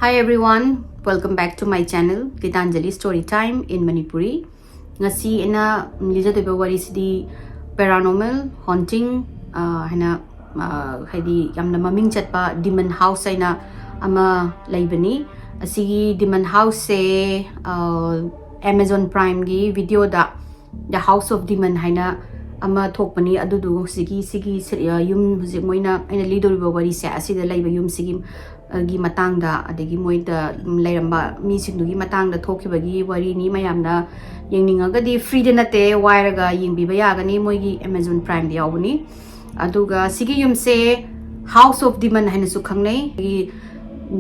Hi everyone, welcome back to my channel Gitanjali Storytime in Manipuri. Ngasi ina liza doba wari sidi paranormal haunting hana haidi yamna maming chatpa demon house aina ama laibani. Asigi demon house se Amazon Prime gi video da The House of Demon haina ama thokpani adudu sigi yum hujik moina aina lidoriba wari se asida laiba yum sigi gi matangda adegi moida lairamba mi singdugi matangda thokibagi wari ni mayamna yengningagadi free de nate wairaga yingbiba yagani moigi Amazon Prime de yawni aduga sigi yumse House of Demon haina su khangnei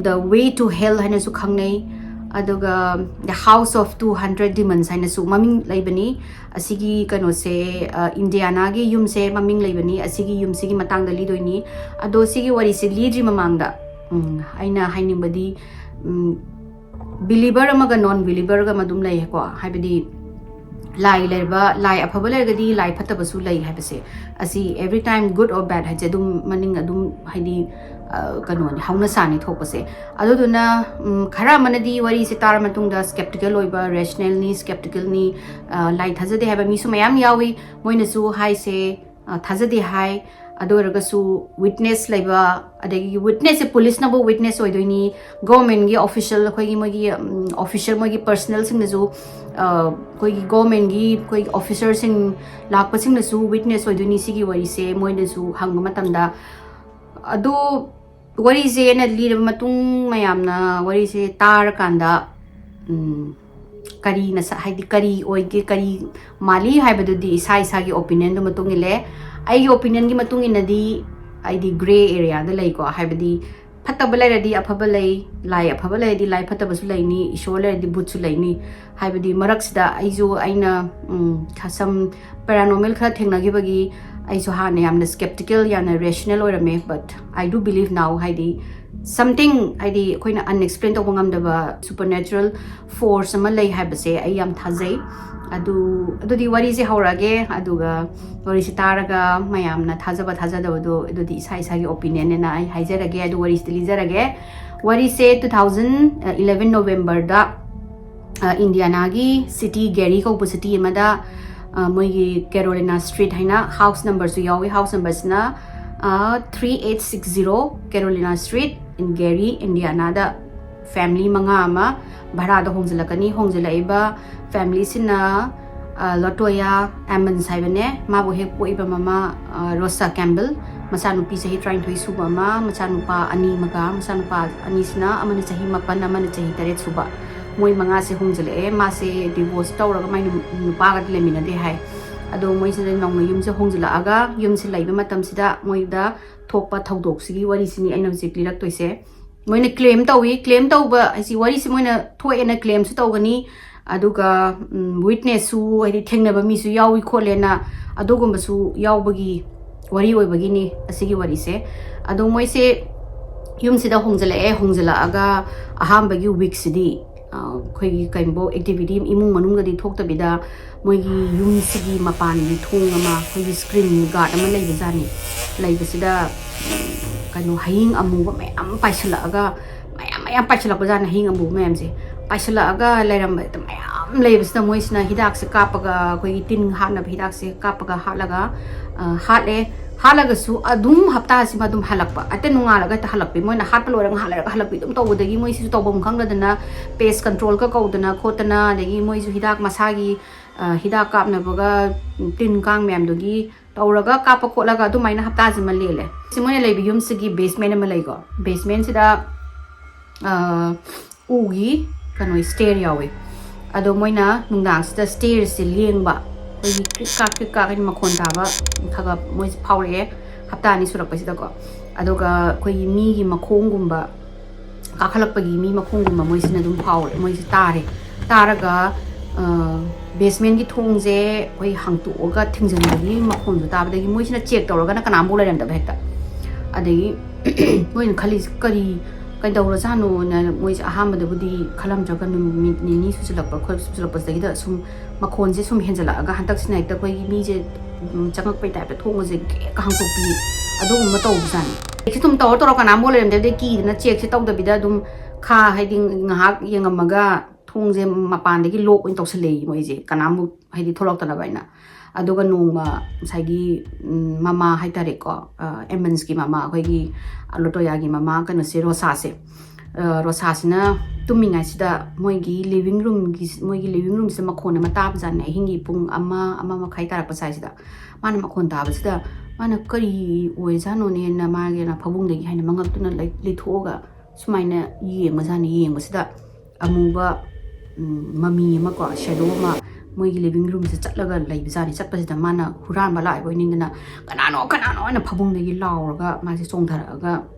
The Way to Hell haina su khangnei aduga The House of 200 Demons haina su maming laibani asigi kano se Indiana gi yumse maming laibani asigi yumsigi matangda lidoini ado sigi wari se lidri mamangda aina hainibadi believer amaga non believer ga madum lai ko haibadi lai lerba lai afaba lergadi lai phataba su lai haibase asi every time good or bad haje dum maning adum haidi kano hauna sani thopase aduduna khara manadi wari se tar matungda skeptical oiba rational ni skeptical ni lai thajade haba mi su mayam yawi moina su hai se thajade hai adoragasu witness laiba adegi witness police number witness oidoini government gi official khoigi mogi official mogi personal sing nasu khoigi government gi khoigi officer sing lakpa sing nasu witness oidoini sigi wari se moina su hangma matamda adu wari se na lira matung mayamna wari se tar kanda kari na sa haidi kari oige kari mali haibadu di sai sagi opinion do matung ile ai opinion gi matung inadi ai di gray area da lai ko haibadi phattaba lai radi afaba lai afaba lai di lai phattaba su lai ni ishor lai di but su lai ni haibadi maraksida ai jo aina khasam paranormal kha thengna gi bagi ai so ha ne yamna skeptical yana rational orame but I do believe now haidi something haidi koina unexplained to bangam da supernatural force ama lai haibase ai yam thajai adu wari se haurage aduga wari se taraga mayamna thajaba thajadawado adu isai gi opinion na ai haijarage adu wari se lijarage wari se 2011 November da Indiana gi city Gary ko city amada moigi Carolina Street haina house number su yawi house numbers na 3860 Carolina Street in Gary Indiana da family manga ama bhara da hongjilaiba family sina Latoya Ammon saibane mabu he poiba mama Rosa Campbell masanupi sahi trying to suba ma masanupa ani maga masanupa ani sina amana sahi mapan amana sahi taret suba moi manga se hongjile ma se divorce tawraga mai nupa ga lemina de hai ado moi se nong yum se hongjila aga yum se laiba matam sida moi da thokpa thodok sigi wari sini aina jikli rak toise moina claim tawba asi wari se moina thoena claim su tawgani aduga witness su ai thengnaba mi su yawi kholena adugumba su yawbagi wari oibagi ni asigi wari se adu moi se yum sida hongjala aga ahambagi week sidi khoigi kaimbo activity imung manunga di thokta bida moigi yum sigi mapan di thong ama khoigi screen guard ama leiba jani leiba sida kanu haing amu ba mayam paisala aga mayam paisala ba jana haing amu mayam se paisala aga lairam ba mayam leiba sida moisna hidak se kapaga khoigi tin hatna hidak se kapaga halaga halaga su adum hapta sima dum halakpa ate nungalaga ta halakpi moina hatpa lorang halakpi dum tawdagi moi su tawbam khangladana pest control ka kaudana khotana dagi moi su hidak masagi hidak kapna baga tin kang mem dogi tawraga kapa kholaga du maina hapta sima lele simone leibi yum sigi basement ma leigo basement sida ugi kanoi stair yawe ado moina nungdang sida stair se lengba kika ni makhon taba thaga moi phaure hapta ni surak pasida ko adoga koi mi gi makhong gumba kakhalak pagi mi makhong gumba moi sina dum phaure moi si taraga basement gi thongje koi hangtu oga thingjan gi makhon du taba dagi moi sina check tawraga na kana bola ram da hekta adagi moi khali kari kai dawra jano na moi ahamba da budi khalam jaga ni susilakpa khol susilakpa dagi da sum makhon je sum henjala aga hantak sina ekta koi mi je changak pai type thong je ka hangtok pi adu ma taw bisan ki tum taw kana mole dem de ki na check se taw da bida dum ꯈꯥ ꯍꯥꯏꯗꯤ ꯉꯥꯏꯍꯥꯛ ꯌꯦꯡꯉꯝꯃꯒ ꯊꯣꯡꯁꯦ ꯃꯄꯥꯟꯗꯒꯤ ꯂꯣꯛ ꯑꯣꯏꯅ ꯇꯧꯁꯜꯂꯛꯏ ꯃꯣꯏꯁꯦ ꯀꯅꯥꯃꯨꯛ ꯍꯥꯏꯗꯤ ꯊꯣꯛꯂꯛꯇꯅꯕ ꯑꯩꯅ ꯑꯗꯨꯒ ꯅꯣꯡꯃ ꯉꯁꯥꯏꯒꯤ ꯃꯃꯥ ꯍꯥꯏꯇꯥꯔꯦꯀꯣ ꯑꯦꯃꯟꯁꯀꯤ ꯃꯃꯥ ꯑꯩꯈꯣꯏꯒꯤ ꯂꯣꯇꯣꯌꯥꯒꯤ ꯃꯃꯥ ꯀꯩꯅꯣꯁꯦ ꯔꯣꯁꯥꯁꯦ ꯔꯣꯁꯥꯁꯤꯅ ꯇꯨꯝꯃꯤꯉꯩꯁꯤꯗ ꯃꯣꯏꯒꯤ ꯂꯤꯕꯤꯡ ꯔꯨꯝꯁꯤꯗ ꯃꯈꯣꯟ ꯑꯃ ꯇꯥꯕꯖꯥꯠꯅꯦ ꯑꯍꯤꯡꯒꯤ ꯄꯨꯡ ꯑꯃ ꯃꯈꯥꯏ ꯇꯥꯔꯛꯄ ꯁꯥꯏꯁꯤda ꯃꯥꯅ ꯃꯈꯣꯟ ꯇꯥꯕꯁꯤꯗ ꯃꯥꯅ ꯀꯔꯤ ꯑꯣꯏꯖꯥꯠꯅꯣꯅꯦꯅ ꯃꯥꯒꯤꯅ ꯐꯕꯨꯡꯗꯒꯤ ꯍꯥꯏꯅ ꯃꯉꯛꯇꯨꯅ ꯂꯩꯊꯣꯛꯑꯒ ꯁꯨꯃꯥꯏꯅ ꯌꯦꯡꯕꯖꯥꯠꯅꯤ ꯌꯦꯡꯕꯁꯤꯗ ꯑꯃꯨꯕ ꯃꯃꯤ ꯑꯃ ꯀꯣ ꯁꯦꯗꯣ ꯑꯃ ꯃꯣꯏꯒꯤ ꯂꯤꯕꯤꯡ ꯔꯨꯝꯁꯦ ꯆꯠꯂꯒ ꯂꯩꯕꯖꯥꯠꯅꯤ ꯆꯠꯄꯁꯤꯗ ꯃꯥꯅ ꯍꯨꯔꯥꯟꯕ ꯂꯥꯛꯏꯕ ꯑꯣꯏꯅꯤꯡꯗꯅ ꯀꯅꯥꯅꯣ ꯍꯥꯏꯅ ꯐꯕꯨꯡꯗꯒꯤ ꯂꯥꯎꯔꯒ ꯃꯥꯁꯦ ꯆꯣꯡꯊꯔꯛꯑꯒ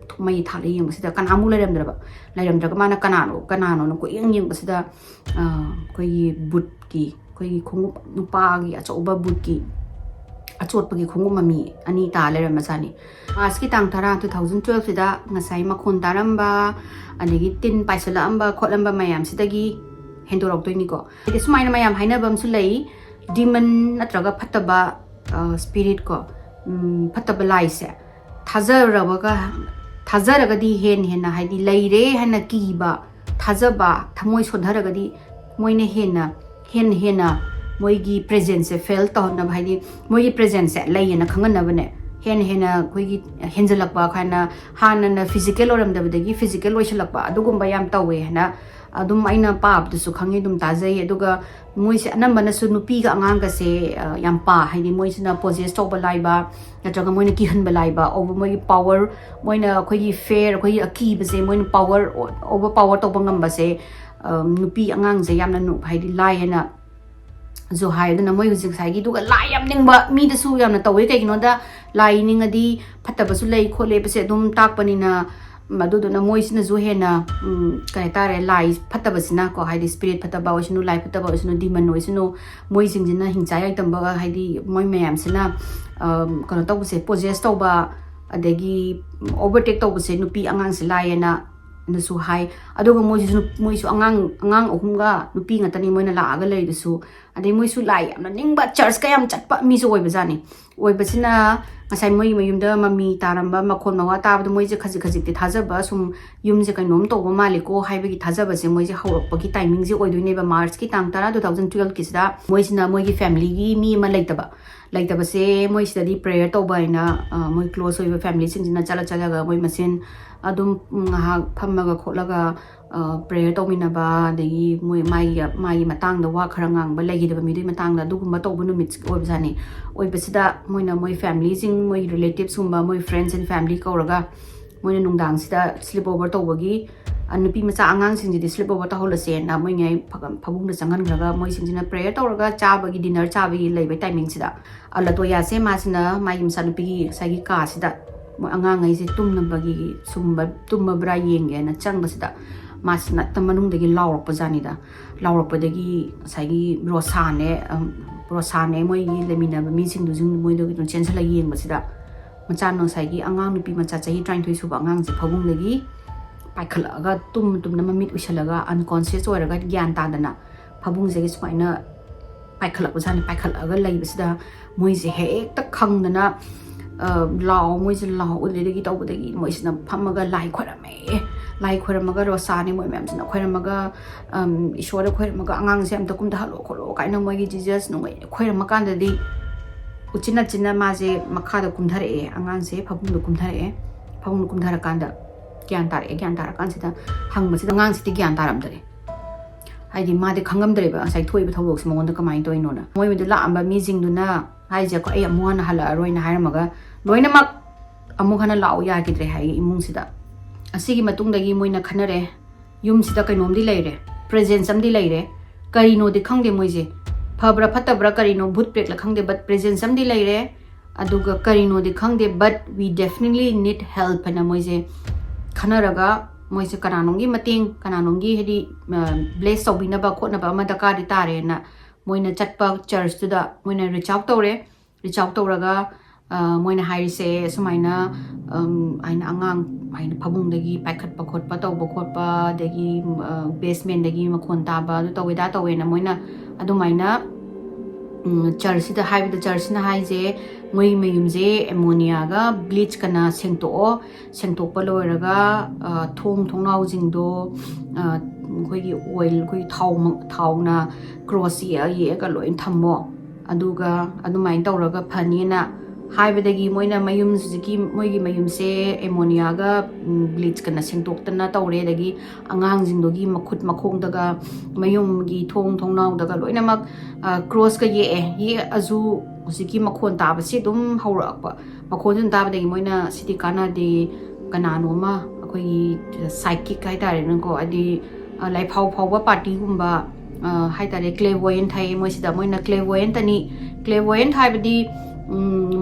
ꯃꯩ ꯊꯥꯜꯂ ꯌꯦꯡꯕꯁꯤꯗ ꯀꯅꯥꯃꯨꯛ ꯂꯩꯔꯝꯗ꯭ꯔꯒ ꯃꯥꯅ ꯀꯅꯥꯅꯣꯅ ꯀꯣꯏꯌꯦꯡ ꯌꯦꯡꯕꯁꯤꯗ ꯑꯩꯈꯣꯏꯒꯤ ꯕꯨꯠꯀꯤ ꯑꯩꯈꯣꯏꯒꯤ ꯈꯣꯡꯎꯞ ꯅꯨꯄꯥꯒꯤ ꯑꯆꯧꯕ ꯕꯨꯠꯀꯤ ꯑꯆꯣꯠꯄꯒꯤ ꯈꯣꯡꯎꯞ ꯃꯃꯤ ꯑꯅꯤ ꯇꯥ ꯂꯩꯔꯝꯕꯖꯥꯠꯅꯤ ꯃꯥꯔꯆꯀꯤ ꯇꯥꯡ 10 2012ꯁꯤꯗ ꯉꯁꯥꯏ ꯃꯈꯣꯟ ꯇꯥꯔꯝꯕ ꯑꯗꯒꯤ ꯇꯤꯟ ꯄꯥꯏꯁꯜꯂꯛꯑꯝꯕ ꯈꯣꯠꯂꯝꯕ ꯃꯌꯥꯝꯁꯤꯗꯒꯤ ꯍꯦꯟꯗꯣꯔꯛꯇꯣꯏꯅꯤꯀꯣ ꯍꯥꯏꯗꯤ ꯁꯨꯃꯥꯏꯅ ꯃꯌꯥꯝ ꯍꯥꯏꯅꯕ ꯑꯃꯁꯨ ꯂꯩ ꯗꯤꯃꯟ ꯅꯠꯇ꯭ꯔꯒ ꯐꯠꯇꯕ ꯁ꯭ꯄꯤꯔꯤꯠ ꯀꯣ ꯐꯠꯇꯕ ꯂꯥꯏꯁꯦ ꯊꯥꯖꯔꯒꯗꯤ ꯍꯦꯟꯅ ꯍꯥꯏꯗꯤ ꯂꯩꯔꯦ ꯍꯥꯏꯅ ꯀꯤꯕ ꯊꯥꯖꯕ ꯊꯃꯣꯏ ꯁꯣꯟꯊꯔꯒꯗꯤ ꯃꯣꯏꯅ ꯍꯦꯟꯅ ꯃꯣꯏꯒꯤ ꯄ꯭ꯔꯦꯖꯦꯟꯁꯁꯦ ꯐꯦꯜ ꯇꯧꯍꯟꯅꯕ ꯍꯥꯏꯗꯤ ꯃꯣꯏꯒꯤ ꯄ꯭ꯔꯦꯖꯦꯟꯁꯁꯦ ꯂꯩꯌꯦꯅ ꯈꯪꯍꯟꯅꯕꯅꯦ ꯍꯦꯟꯅ ꯑꯩꯈꯣꯏꯒꯤ ꯍꯦꯟꯖꯜꯂꯛꯄ ꯍꯥꯟꯅꯅ ꯐꯤꯖꯤꯀꯦꯜ ꯑꯣꯏꯔꯝꯗꯕꯗꯒꯤ ꯐꯤꯖꯤꯀꯦल ꯑꯣꯏꯁꯜꯂꯛꯄ ꯑꯗꯨꯒꯨꯝꯕ ꯌꯥꯝ ꯇꯧꯋꯦ ꯍꯥꯏꯅ ꯑꯗꯨꯝ ꯑꯩꯅ ꯄꯥꯕꯗꯁꯨ ꯈꯪꯉꯤ ꯑꯗꯨꯝ ꯇꯥꯖꯩ ꯑꯗꯨꯒ ꯃꯣꯏꯁꯦ ꯑꯅꯝꯕꯅꯁꯨ ꯅꯨꯄꯤꯒ ꯑꯉꯥꯡꯒꯁꯦ ꯌꯥꯝ ꯍꯥꯏꯗꯤ ꯃꯣꯏꯁꯤꯅ ꯄꯣꯖꯦꯁ ꯇꯧꯕ ꯂꯥꯏꯕ ꯅꯠꯇ꯭ꯔꯒ ꯃꯣꯏꯅ ꯀꯤꯍꯟꯕ ꯂꯥꯏꯕ ꯃꯣꯏꯒꯤ ꯄꯥꯋꯔ ꯃꯣꯏꯅ ꯑꯩꯈꯣꯏꯒꯤ ꯐꯦꯌꯔ ꯑꯩꯈꯣꯏꯒꯤ ꯑꯀꯤꯕꯁꯦ ꯃꯣꯏꯅ ꯑꯣꯚꯔ ꯄꯥꯋꯔ ꯇꯧꯕ ꯉꯝꯕꯁꯦ ꯅꯨꯄꯤ ꯑꯉꯥꯡꯁꯦ ꯌꯥꯝꯅ ꯍꯥꯏꯗꯤ ꯂꯥꯏ ꯍꯥꯏꯅ ꯖꯨ ꯍꯥꯏ ꯑꯗꯨꯅ ꯃꯣꯏ ꯍꯧꯖꯤꯛ ꯉꯁꯥꯏꯒꯤ ꯑꯗꯨꯒ ꯂꯥꯏ ꯌꯥꯝ ꯅꯤꯡꯕ ꯃꯤꯗꯁꯨ ꯌꯥꯝꯅ ꯇꯧꯋꯦ ꯀꯩꯒꯤꯅꯣꯗ ꯂꯥꯏ ꯅꯤꯡꯉꯗꯤ ꯐꯠꯇꯕꯁꯨ ꯂꯩ ꯈꯣꯠꯂꯦꯕꯁꯦ ꯑꯗꯨꯝ ꯇꯥꯛꯄꯅꯤꯅ ꯃꯗꯨꯗꯨꯅ ꯃꯣꯏꯁꯤꯅꯁꯨ ꯍꯦꯟꯅ ꯀꯩ ꯍꯥꯏꯇꯥꯔꯦ ꯂꯥꯏ ꯐꯠꯇꯕꯁꯤꯅ ꯀꯣ ꯍꯥꯏꯗꯤ ꯁ꯭ꯄꯤꯔꯤꯠ ꯐꯠꯇꯕ ꯑꯣꯏꯁꯅꯨ ꯂꯥꯏ ꯐꯠꯇꯕ ꯑꯣꯏꯁꯅꯨ ꯗꯤꯃꯟ ꯑꯣꯏꯁꯅꯨ ꯃꯣꯏꯁꯤꯡꯁꯤꯅ ꯍꯤꯡꯆꯥ ꯌꯥꯏꯇꯝꯕ ꯍꯥꯏꯗꯤ ꯃꯣꯏ ꯃꯌꯥꯝꯁꯤꯅ ꯀꯩꯅꯣ ꯇꯧꯕꯁꯦ ꯄꯣꯖꯦꯁ ꯇꯧꯕ ꯑꯗꯒꯤ ꯑꯣꯚꯔꯇꯦꯛ ꯇꯧꯕꯁꯦ ꯅꯨꯄꯤ ꯑꯉꯥꯡꯁꯦ ꯂꯥꯏꯌꯦꯅ ꯅꯁꯨ ꯍꯥꯏ ꯑꯗꯨꯒ ꯃꯣꯏꯁꯨ ꯑꯉꯥꯡ ꯑꯍꯨꯝꯒ ꯅꯨꯄꯤ ꯉꯥꯛꯇꯅꯤ ꯃꯣꯏꯅ ꯂꯥꯛꯑꯒ ꯂꯩꯔꯤꯗꯨꯁꯨ ꯑꯗꯩ ꯃꯣꯏꯁꯨ ꯂꯥꯏ ꯌꯥꯝꯅ ꯅꯤꯡꯕ ꯆꯔꯆꯀ ꯌꯥꯝ ꯆꯠꯄ ꯃꯤꯁꯨ ꯑꯣꯏꯕꯖꯥꯠꯅꯤ ꯑꯣꯏꯕꯁꯤꯅ ꯉꯁꯥꯏ ꯃꯣꯏꯒꯤ ꯃꯌꯨꯝꯗ ꯃꯃꯤ ꯇꯥꯔꯝꯕ ꯃꯈꯣꯟ ꯃꯋꯥ ꯇꯥꯕꯗ ꯃꯣꯏꯁꯦ ꯈꯖꯤꯛꯇꯤ ꯊꯥꯖꯕ ꯁꯨꯝ ꯌꯨꯝꯁꯦ ꯀꯩꯅꯣꯝ ꯇꯧꯕ ꯃꯥꯜꯂꯤꯀꯣ ꯍꯥꯏꯕꯒꯤ ꯊꯥꯖꯕꯁꯦ ꯃꯣꯏꯁꯦ ꯍꯧꯔꯛꯄꯒꯤ ꯇꯥꯏꯃꯤꯡꯁꯦ ꯑꯣꯏꯗꯣꯏꯅꯦꯕ ꯃꯥꯔꯆꯀꯤ ꯇꯥꯡ 10 2012ꯀꯤꯁꯤꯗ ꯃꯣꯏꯁꯤꯅ ꯃꯣꯏꯒꯤ ꯐꯦꯃꯤꯂꯤꯒꯤ ꯃꯤ ꯑꯃ ꯂꯩꯇꯕꯁꯦ ꯃꯣꯏꯁꯤꯗꯗꯤ ꯄ꯭ꯔꯦꯌꯔ ꯇꯧꯕ ꯍꯥꯏꯅ ꯃꯣꯏ ꯀ꯭ꯂꯣꯁ ꯑꯣꯏꯕ ꯐꯦꯃꯤꯂꯤꯁꯤꯡꯁꯤꯅ ꯆꯠꯂꯒ ꯃꯣꯏ ꯃꯁꯦꯟ ꯑꯗꯨꯝ ꯉꯥꯏꯍꯥꯛ ꯐꯝꯃꯒ ꯈꯣꯠꯂꯒ ꯄ꯭ꯔꯦꯌꯔ ꯇꯧꯃꯤꯟꯅꯕ ꯑꯗꯒꯤ ꯃꯥꯒꯤ ꯃꯇꯥꯡꯗ ꯋꯥ ꯈꯔ ꯉꯥꯡꯕ ꯂꯩꯈꯤꯗꯕ ꯃꯤꯗꯨꯒꯤ ꯃꯇꯥꯡꯗ ꯑꯗꯨꯒꯨꯝꯕ ꯇꯧꯕ ꯅꯨꯃꯤꯠ ꯑꯣꯏꯕꯖꯥꯠꯅꯤ ꯑꯣꯏꯕꯁꯤꯗ ꯃꯣꯏ ꯐꯦꯃꯤꯂꯤꯁꯤꯡ ꯃꯣꯏ ꯔꯤꯂꯦꯇꯤꯚꯁꯀꯨꯝꯕ ꯃꯣꯏ ꯐ꯭ꯔꯦꯟड्स ꯑꯦꯟड ꯐꯦꯃꯤꯂꯤ ꯀꯧꯔꯒ ꯃꯣꯏꯅ ꯅꯨꯡꯗꯥꯡꯁꯤꯗ ꯁ꯭ꯂꯤꯞ ꯑꯣꯚꯔ ꯇꯧꯕꯒꯤ ꯅꯨꯄꯤ ꯃꯆꯥ ꯑꯉꯥꯡꯁꯤꯡꯁꯤꯗꯤ ꯁ꯭ꯂꯤꯞ ꯑꯣꯚꯔ ꯇꯧꯍꯜꯂꯁꯦꯅ ꯃꯣꯏꯉꯩ ꯐꯃꯨꯡꯗ ꯆꯪꯍꯟꯈ꯭ꯔꯒ ꯃꯣꯏꯁꯤꯡꯁꯤꯅ ꯄ꯭ꯔꯦꯌꯔ ꯇꯧꯔꯒ ꯗꯤꯅꯔ ꯆꯥꯕꯒꯤ ꯂꯩꯕ ꯇꯥꯏꯃꯤꯡꯁꯤꯗ ꯂꯇꯣꯌꯥꯁꯦ ꯃꯥꯁꯤꯅ ꯃꯥꯒꯤ ꯃꯆꯥꯅꯨꯄꯤꯒꯤ ꯉꯁꯥꯏꯒꯤ ꯀꯥꯁꯤꯗ ꯃꯣꯏ ꯑꯉꯥꯡꯉꯩꯁꯦ ꯇꯨꯝꯃꯕ꯭ꯔꯥ ꯌꯦꯡꯒꯦꯅ ꯆꯪꯕꯁꯤꯗ ꯃꯥꯁꯤꯅ ꯃꯅꯨꯡꯗꯒꯤ ꯂꯥꯎꯔꯛꯄꯖꯥꯠꯅꯤꯗ ꯂꯥꯎꯔꯛꯄꯗꯒꯤ ꯉꯁꯥꯏꯒꯤ ꯔꯣꯁꯥꯅꯦ ꯃꯣꯏꯒꯤ ꯂꯩꯃꯤꯟꯅꯕ ꯃꯤꯁꯤꯡꯗꯨꯁꯨ ꯃꯣꯏꯗꯒꯤ ꯑꯗꯨꯝ ꯆꯦꯟꯁꯤꯜꯂꯒ ꯌꯦꯡꯕꯁꯤꯗ ꯃꯆꯥꯅ ꯉꯁꯥꯏꯒꯤ ꯑꯉꯥꯡ ꯅꯨꯄꯤ ꯃꯆꯥ ꯆꯍꯤ 23 ꯁꯨꯕ ꯑꯉꯥꯡꯁꯦ ꯐꯃꯨꯡꯗꯒꯤ ꯄꯥꯏꯈꯠꯂꯛꯑꯒ ꯇꯨꯝꯅ ꯃꯃꯤꯠ ꯎꯏꯁꯜꯂꯒ ꯑꯟꯀꯣꯟꯁꯤꯌꯁ ꯑꯣꯏꯔꯒ ꯒ꯭ꯌꯥꯟ ꯇꯥꯗꯅ ꯐꯃꯨꯡꯁꯤꯒꯤ ꯁꯨꯃꯥꯏꯅ ꯄꯥꯏꯈꯠꯂꯛꯑꯒ ꯂꯩꯕꯁꯤꯗ ꯃꯣꯏꯁꯦ ꯍꯦꯛꯇ ꯈꯪꯗꯅ ꯃꯣꯏꯁꯦ ꯂꯥꯎꯗꯒꯤ ꯇꯧꯕꯗꯒꯤ ꯃꯣꯏꯁꯤꯅ ꯐꯝꯃꯒ ꯂꯥꯏ ꯈꯣꯏꯔꯝꯃꯒ ꯔꯣꯁꯥꯅꯦ ꯃꯣꯏ ꯃꯌꯥꯝꯁꯤꯅ ꯈꯣꯏꯔꯝꯃꯒ ꯏꯁꯣꯔꯗ ꯈꯣꯏꯔꯝꯃꯒ ꯑꯉꯥꯡꯁꯦ ꯑꯝꯇ ꯀꯨꯝꯊꯍꯜꯂꯣ ꯈꯣꯠꯂꯣ ꯀꯥꯏꯅ ꯃꯣꯏꯒꯤ ꯖꯤꯖꯁ ꯅꯨꯡꯉꯥꯏ ꯈꯣꯏꯔꯝꯃꯀꯥꯟꯗꯗꯤ ꯎꯆꯤꯟꯅ ꯃꯥꯁꯦ ꯃꯈꯥꯗ ꯀꯨꯝꯊꯔꯛꯑꯦ ꯑꯉꯥꯡꯁꯦ ꯐꯃꯨꯡꯗ ꯀꯨꯝꯊꯔꯀꯥꯟꯗ ꯒ꯭ꯌꯥꯟ ꯇꯥꯔꯀꯥꯟꯁꯤꯗ ꯍꯪꯕꯁꯤꯗ ꯑꯉꯥꯡꯁꯤꯗꯤ ꯒ꯭ꯌꯥꯟ ꯇꯥꯔꯝꯗ꯭ꯔꯦ ꯍꯥꯏꯗꯤ ꯃꯥꯗꯤ ꯈꯪꯉꯝꯗ꯭ꯔꯦꯕ ꯉꯁꯥꯏ ꯊꯣꯛꯏꯕ ꯊꯧꯗꯣꯛꯁꯦ ꯃꯉꯣꯟꯗ ꯀꯃꯥꯏꯅ ꯇꯧꯔꯤꯅꯣꯅ ꯃꯣꯏꯗ ꯂꯥꯛꯑꯝꯕ ꯃꯤꯁꯤꯡꯗꯨꯅ ꯍꯥꯏꯖꯦꯀꯣ ꯑꯩ ꯑꯃꯨꯛ ꯍꯟꯅ ꯍꯜꯂꯛꯑꯔꯣꯏꯅ ꯍꯥꯏꯔꯝꯃꯒ ꯂꯣꯏꯅꯃꯛ ꯑꯃꯨꯛ ꯍꯟꯅ ꯂꯥꯛꯑꯣ ꯌꯥꯈꯤꯗ꯭ꯔꯦ ꯍꯥꯏꯌꯦ ꯏꯃꯨꯡꯁꯤꯗ ꯑꯁꯤꯒꯤ ꯃꯇꯨꯡꯗꯒꯤ ꯃꯣꯏꯅ ꯈꯟꯅꯔꯦ ꯌꯨꯝꯁꯤꯗ ꯀꯩꯅꯣꯝꯗꯤ ꯂꯩꯔꯦ ꯄ꯭ꯔꯦꯖꯦꯟꯁ ꯑꯃꯗꯤ ꯂꯩꯔꯦ ꯀꯔꯤꯅꯣꯗꯤ ꯈꯪꯗꯦ ꯃꯣꯏꯁꯦ ꯐꯕ꯭ꯔꯥ ꯐꯠꯇꯕ꯭ꯔꯥ ꯀꯔꯤꯅೋ ꯚꯨꯠ ꯄ꯭ꯔꯦꯠꯂ ꯈꯪꯗꯦ ꯕꯠ ꯄ꯭ꯔꯦꯖꯦꯟꯁ ꯑꯃꯗꯤ ꯂꯩꯔꯦ ꯑꯗꯨꯒ ꯀꯔꯤꯅꯣꯗꯤ ꯈꯪꯗꯦ ꯕꯠ ꯋꯤ ꯗꯦꯐꯤꯅꯦꯠꯂꯤ ꯅꯤꯗ ꯍꯦꯜꯞ ꯍꯥꯏꯅ ꯃꯣꯏꯁꯦ ꯈꯟꯅꯔꯒ ꯃꯣꯏꯁꯦ ꯀꯅꯥꯅꯣꯝꯒꯤ ꯃꯇꯦꯡ ꯀꯅꯥꯅꯣꯝꯒꯤ ꯍꯥꯏꯗꯤ ꯕ꯭ꯂꯦꯁ ꯇꯧꯕꯤꯅꯕ ꯈꯣꯠꯅꯕ ꯑꯃ ꯗꯔꯀꯥꯔꯗꯤ ꯇꯥꯔꯦꯅ ꯃꯣꯏꯅ ꯆꯠꯄ ꯆꯔꯆꯇꯨꯗ ꯃꯣꯏꯅ ꯔꯤꯆ ꯑꯥꯎꯠ ꯇꯧꯔꯒ ꯃꯣꯏꯅ ꯍꯥꯏꯔꯤꯁꯦ ꯁꯨꯃꯥꯏꯅ ꯑꯩꯅ ꯑꯉꯥꯡ ꯍꯥꯏꯅ ꯐꯃꯨꯡꯗꯒꯤ ꯄꯥꯏꯈꯠꯄ ꯈꯣꯠꯄ ꯇꯧꯕ ꯈꯣꯠꯄ ꯑꯗꯒꯤ ꯕꯦꯁꯃꯦꯟꯗꯒꯤ ꯃꯈꯣꯟ ꯇꯥꯕ ꯑꯗꯨ ꯇꯧꯋꯦꯅ ꯃꯣꯏꯅ ꯑꯗꯨꯃꯥꯏꯅ ꯆꯔꯁꯤꯗ ꯍꯥꯏꯕꯗ ꯆꯔꯁꯤꯅ ꯍꯥꯏꯁꯦ ꯃꯣꯏ ꯃꯌꯨꯝꯁꯦ ꯑꯦꯃꯣꯅꯤꯌꯥꯒ ꯕ꯭ꯂꯤꯆ ꯀꯅ ꯁꯦꯡꯇꯣꯛꯑꯣ ꯁꯦꯡꯇꯣꯛꯄ ꯂꯣꯏꯔꯒ ꯊꯣꯡꯅꯥꯎꯁꯤꯡꯗꯣ ꯑꯩꯈꯣꯏꯒꯤ ꯑꯣꯏꯜ ꯑꯩꯈꯣꯏꯒꯤ ꯊꯥꯎꯅ ꯀ꯭ꯔꯣꯁ ꯌꯦꯛꯑꯒ ꯂꯣꯏ ꯊꯝꯃꯣ ꯑꯗꯨꯒ ꯑꯗꯨꯃꯥꯏꯅ ꯇꯧꯔꯒ ꯐꯅꯤꯅ ꯍꯥꯏꯕꯗꯒꯤ ꯃꯣꯏꯅ ꯃꯌꯨꯝ ꯍꯧꯖꯤꯛꯀꯤ ꯃꯣꯏꯒꯤ ꯃꯌꯨꯝꯁꯦ ꯑꯦꯃꯣꯅꯤꯌꯥꯒ ꯕ꯭ꯂꯤꯆ ꯀꯅ ꯁꯦꯡꯇꯣꯛꯇꯅ ꯇꯧꯔꯦ ꯑꯗꯒꯤ ꯑꯉꯥꯡꯁꯤꯡꯗꯨꯒꯤ ꯃꯈꯨꯠ ꯃꯈꯣꯡꯗꯒ ꯃꯌꯨꯝꯒꯤ ꯊꯣꯡꯅꯥꯎꯗꯒ ꯂꯣꯏꯅꯃꯛ ꯀ꯭ꯔꯣꯁꯀ ꯌꯦꯛꯑꯁꯨ ꯍꯧꯖꯤꯛꯀꯤ ꯃꯈꯣꯟ ꯇꯥꯕꯁꯤ ꯑꯗꯨꯝ ꯍꯧꯔꯛꯄ ꯃꯈꯣꯟꯁꯤ ꯇꯥꯕꯗꯒꯤ ꯃꯣꯏꯅ ꯁꯤꯗꯤ ꯀꯥꯟꯅꯗꯦ ꯀꯅꯥꯅꯣꯃ ꯑꯩꯈꯣꯏꯒꯤ ꯁꯥꯏꯀꯤꯛ ꯍꯥꯏꯇꯥꯔꯦꯅꯀꯣ ꯍꯥꯏꯗꯤ ꯂꯥꯏꯐꯥꯎ ꯐꯥꯎꯕ ꯄꯥꯔꯇꯤꯒꯨꯝꯕ ꯍꯥꯏꯇꯥꯔꯦ ꯀ꯭ꯂꯦꯕꯣꯌꯦꯟ ꯍꯥꯏ ꯃꯣꯏꯁꯤꯗ ꯃꯣꯏꯅ ꯀ꯭ꯂꯦꯕꯣꯌꯦꯟꯇꯅꯤ ꯀ꯭ꯂꯦꯕꯣꯌꯦꯟ ꯍꯥꯏꯕꯗꯤ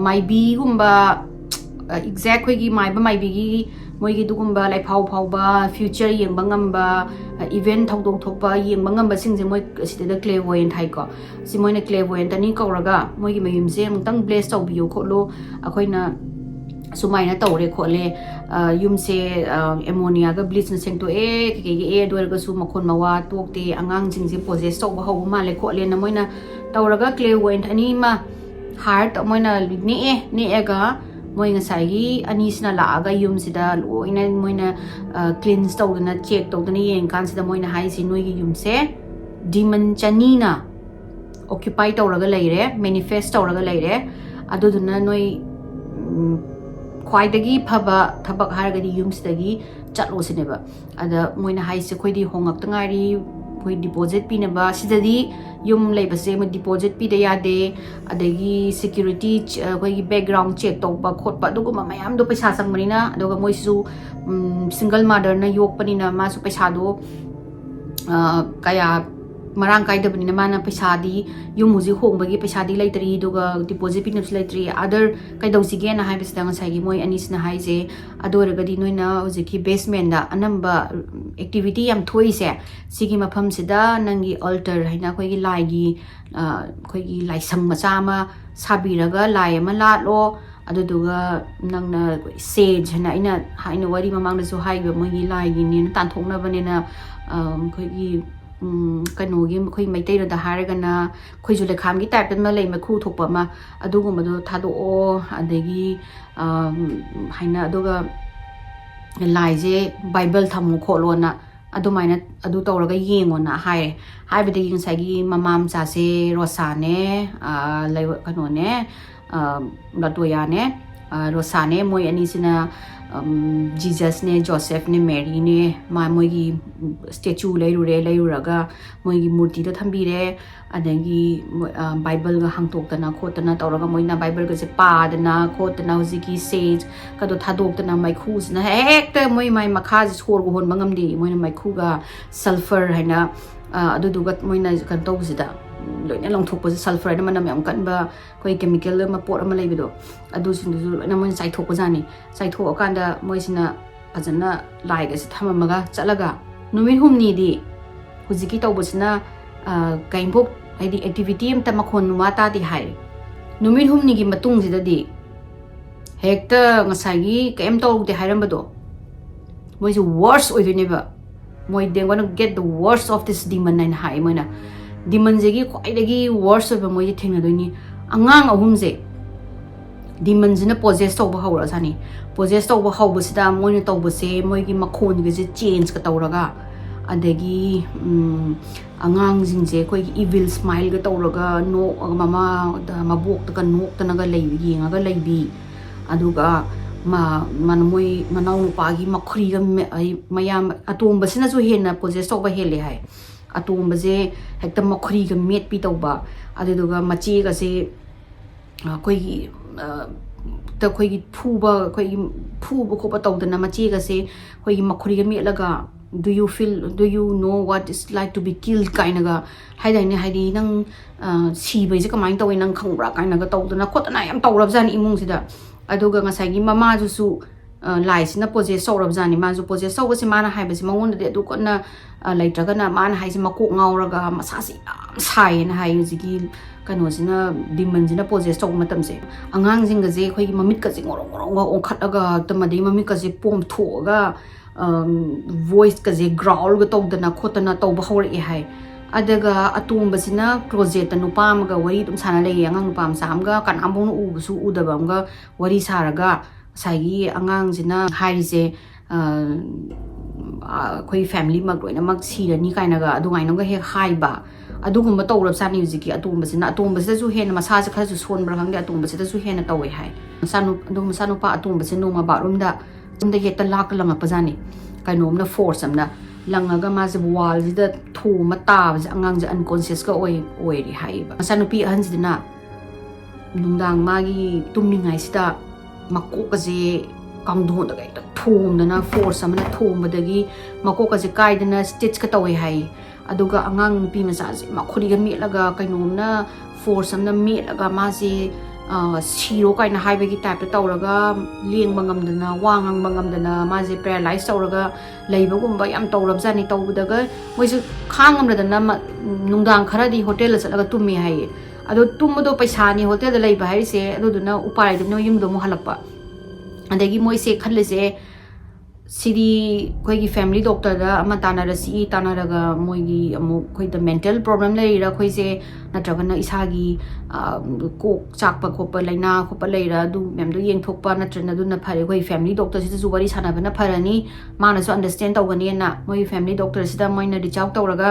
ꯃꯥꯏꯕꯤꯒꯨꯝꯕ ꯑꯦꯛꯖꯦꯛ ꯑꯩꯈꯣꯏꯒꯤ ꯃꯥꯏꯕ ꯃꯥꯏꯕꯤꯒꯤ ꯃꯣꯏꯒꯤ ꯑꯗꯨꯒꯨꯝꯕ ꯂꯥꯏꯐꯥꯎ ꯐꯥꯎꯕ ꯐ꯭ꯌꯨꯆꯔ ꯌꯦꯡꯕ ꯉꯝꯕ ꯏꯚꯦꯟ ꯊꯧꯗꯣꯛ ꯊꯣꯛꯄ ꯌꯦꯡꯕ ꯉꯝꯕꯁꯤꯡꯁꯦ ꯃꯣꯏ ꯁꯤꯗ ꯀ꯭ꯂꯦꯕꯣꯌꯦꯟ ꯍꯥꯏꯀꯣ ꯁꯤ ꯃꯣꯏꯅ ꯀ꯭ꯂꯦꯕꯣꯌꯦꯟꯇꯅꯤ ꯀꯧꯔꯒ ꯃꯣꯏꯒꯤ ꯃꯌꯨꯝꯁꯦ ꯑꯃꯨꯛꯇꯪ ꯕ꯭ꯂꯦꯁ ꯇꯧꯕꯤꯌꯨ ꯈꯣꯠꯂꯨ ꯑꯩꯈꯣꯏꯅ ꯁꯨꯃꯥꯏꯅ ꯇꯧꯔꯦ ꯈꯣꯠꯂꯦ ꯌꯨꯝꯁꯦ ꯑꯦꯃꯣꯅꯤꯌꯥꯒ ꯕ꯭ꯂꯤꯆꯅ ꯁꯦꯡꯇꯣꯛꯑꯦ ꯀꯩꯀꯩ ꯌꯦꯛꯑꯦ ꯑꯗꯨ ꯑꯣꯏꯔꯒꯁꯨ ꯃꯈꯣꯟ ꯃꯋꯥ ꯇꯣꯛꯇꯦ ꯑꯉꯥꯡꯁꯤꯡꯁꯦ ꯄꯣꯖꯦꯁ ꯇꯧꯕ ꯍꯧꯕ ꯃꯥꯜꯂꯦ ꯈꯣꯠꯂꯦꯅ ꯃꯣꯏꯅ ꯇꯧꯔꯒ ꯀ꯭ꯂꯦꯕꯣꯌꯦꯟ ꯑꯅꯤ ꯑꯃ ꯍꯥꯔꯠ ꯃꯣꯏꯅ ꯅꯦꯛꯑꯒ ꯃꯣꯏ ꯉꯁꯥꯏꯒꯤ ꯑꯅꯤꯁꯤꯅ ꯂꯥꯛꯑꯒ ꯌꯨꯝꯁꯤꯗ ꯂꯣꯏꯅ ꯃꯣꯏꯅ ꯀ꯭ꯂꯤꯟꯁ ꯇꯧꯗꯅ ꯆꯦꯛ ꯇꯧꯗꯅ ꯌꯦꯡꯀꯥꯟꯁꯤꯗ ꯃꯣꯏꯅ ꯍꯥꯏꯁꯤ ꯅꯣꯏꯒꯤ ꯌꯨꯝꯁꯦ ꯗꯤꯃꯟ ꯆꯅꯤꯅ ꯑꯣꯀ꯭ꯌꯨꯄꯥꯏ ꯇꯧꯔꯒ ꯂꯩꯔꯦ ꯃꯦꯅꯤꯐꯦꯁ ꯇꯧꯔꯒ ꯂꯩꯔꯦ ꯑꯗꯨꯗꯨꯅ ꯅꯣꯏ ꯈ꯭ꯋꯥꯏꯗꯒꯤ ꯐꯕ ꯊꯕꯛ ꯍꯥꯏꯔꯒꯗꯤ ꯌꯨꯝꯁꯤꯗꯒꯤ ꯆꯠꯂꯣꯁꯤꯅꯦꯕ ꯑꯗ ꯃꯣꯏꯅ ꯍꯥꯏꯁꯦ ꯑꯩꯈꯣꯏꯗꯤ ꯍꯣꯡꯉꯛꯇ ꯉꯥꯏꯔꯤ ꯑꯩꯈꯣꯏ ꯗꯤꯄꯣꯖꯤꯠ ꯄꯤꯅꯕ ꯁꯤꯗꯗꯤ ꯌꯨꯝ ꯂꯩꯕꯁꯦ ꯃꯣꯏ ꯗꯤꯄꯣꯖꯤꯠ ꯄꯤꯗ ꯌꯥꯗꯦ ꯑꯗꯒꯤ ꯁꯦꯀ꯭ꯌꯨꯔꯤꯇꯤ ꯑꯩꯈꯣꯏꯒꯤ ꯕꯦꯛꯒ꯭ꯔꯥꯎꯟ ꯆꯦꯛ ꯇꯧꯕ ꯈꯣꯠꯄ ꯑꯗꯨꯒꯨꯝꯕ ꯃꯌꯥꯝꯗꯣ ꯄꯩꯁꯥ ꯆꯪꯕꯅꯤꯅ ꯑꯗꯨꯒ ꯃꯣꯏꯁꯨ ꯁꯤꯡꯒꯜ ꯃꯥꯗꯔꯅ ꯌꯣꯛꯄꯅꯤꯅ ꯃꯥꯁꯨ ꯄꯩꯁꯥꯗꯣ ꯀꯌꯥ marang kaida bani mana paisadi yum hujik hongbagi paisadi laitri duga deposit pinus laitri other kaidau sige na hai bisda ngasai moi anis na hai je ador gadi noina hujiki basement da anamba activity yam thoi se sigi mafam sida nangi altar haina koi gi lai gi koi gi lai sam macha ma sabiraga lai ma latlo aduduga nangna sage na ina haina wari mamang na so hai ga moi gi lai gi ni tan thokna bane na koi gi kanogi khoi maitai ro da haragana khoi jule kham gi type ma lei ma khu thokpa ma adugo ma do thado o adegi haina aduga lai je bible thamu kholo na adumaina adu tawraga yengo na hai bidi ngai gi mamam cha se rosane lai kano ne latoya ne rosane moi ani sina Jesus ne Joseph ne Mary ne ma moi gi statue leiruraga moi gi murti da thambire adagi Bible ga hangtokna khotna tawraga moina Bible ga se pa dana khotna hojiki sage ka do thadokna mai khus na hekta moi mai makha ji chor go hon bangam di moina mai khu ga sulfur haina aduduga moina kan tawsida loina longthokpa sulfur na manam yam kanba koi chemical ma pot ama leibido adu sindu na moi sai thokpa jani sai thok akanda moi sina ajana lai ga se thamamaga chalaga numit humni di hujiki tawbasina kaimbok haidi activity am tamakon mata di hai numit humni gi matung sida di hekta ngasai gi kaim tawde hairambado moi is worse oidineba moi they want to get the worst of this demon and hai moina demon je gi khoidagi worst of moi thengna doini angang ahum je demon jina possess tawba hawra sani possess tawba hawbasida moina tawbase moi gi makhon gi je change ka tawraga adagi angang jingje koi evil smile ga tawraga no mama da mabok ta no tanaga leibi yenga ga leibi aduga man moi manau pa gi makhri ga mayam atomba sina ju hena possess tawba hele hai atomba je hekta makhri ga met pi tawba aduga machi ga se koi ta koi gi phuba khopa tawdana machi ga se koi gi makhri ga metlaga do you know what it's like to be killed kainaga haidai haidi nang sibai je kamai tawai nang khangbra kainaga tawdana khotana yam tawrab jani imung sida aduga ngasai gi mama ju su lai sina possess tawrab jani ma ju possess tawba se mana haibasi mangon de adu konna laitraga na mana haisi makok ngauraga masasi yam sai na hai jigi kano sina demon sina possess tawba matam se angang jinga je khoi mamit ka jing ngorong ngorong ong khataga tamadi mamit ka je pom thoga voice ka je growl ga tawdana khotana tawba hawri hai Adaga atumbasina project nupa amaga wari dum sana lay angang nupa amsa amga kan ambong ubusu udaba amga wari saraga sagi angang jina harise koi family mag loina mag sirani kainaga adungai nonga he haiba adugumba tawrab sani hujiki atumbasina atumbasida hena masasa khara su son bra khangde atumbasida hena tawe hai sanu adum sanu pa atumbasina noma barumda umda heta lak langa pajani kainomna force amna langaga mase wall jida thu mata angang ja unconscious ka oi ri haiba sanu pi hanjidina nungdang magi tumningai sida makko kaje kangdon da gaita thumdana force amana thumbadagi makko kaje kaidana stitch ka tawe hai aduga angang nupi macha je makhuriga melaga kainomna force amna melaga mase siro kaina haibagi type ta tawraga leng bangamdana wangang bangamdana maje paralyze tawraga leibagumba yam tawrab jani tawbudaga moisu khangamradana nungdang kharadi hotel chalaga tummi hai ado tumdo paisa ni hotel da leiba hai se aduduna upai dum no yumdo mo halakpa adagi moise khalese sidi koi family doctor da ama tanarasi tanaraga moigi amu koi da mental problem leira koi se natragana isagi kok chakpa khopa laina khopa leira du memdu yeng thokpa natrana du na phare koi family doctor sida su wari sana bana pharani mana so understand tawgani na moi family doctor sida moina reach out tawraga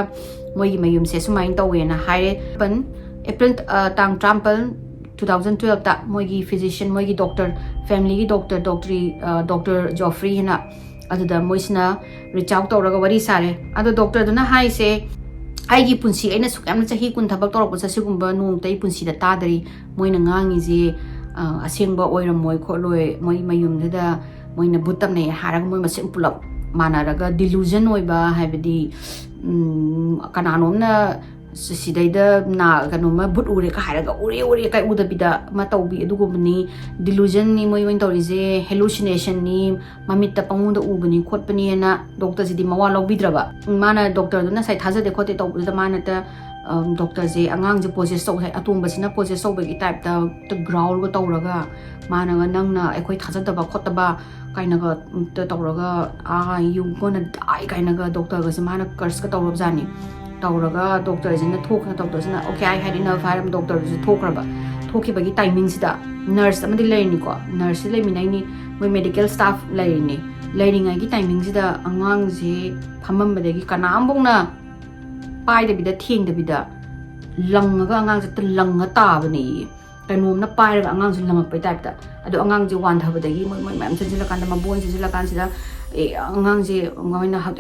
moigi mayum se sumain tawena haire pan April tang trampal 2012 ta moigi physician moigi doctor family doctor Dr. Joffrey hina aduda moisna reach out tawraga wari sare adu doctor duna hai se aigi punsi aina sukam chahi kun thabak torok pa sigumba nung tai punsi da tadari moina ngangi je asengba oiram moi kholoi moi mayum da moina butam nei harag moi masem pulap manaraga delusion oiba haibadi kananom na sidaida na kanoma but ure ka haraga ure kai udabida mataubi adugumni delusion ni moi wen torize hallucination ni mamita pangunda ubani khotpani na doctor jidi mawa logbidraba mana doctor na sai thaja de khote tawbuda mana ta doctor je angang je possess tau hai atumba sina possess tau bagi type ta growl go tawraga mana ga nangna ekoi thaja daba khotaba kaina ga tawraga you gonna die kaina ga doctor ga mana curse ka tawrab jani tawraga doctor jina thokna doctor jina okay I had enough haram doctor ju thokraba thoki bagi timing sida nurse amadi leini ko nurse le minai ni moi medical staff leini leini gi timing sida angang je phamam badagi kanam bongna pai de bida thing de bida langaga angang je langa ta bani kanom na pai ra angang ju langa pai type ta ado angang je wan thabadagi moi mam chila kan ma bon chila kan sida angang je ngoina ha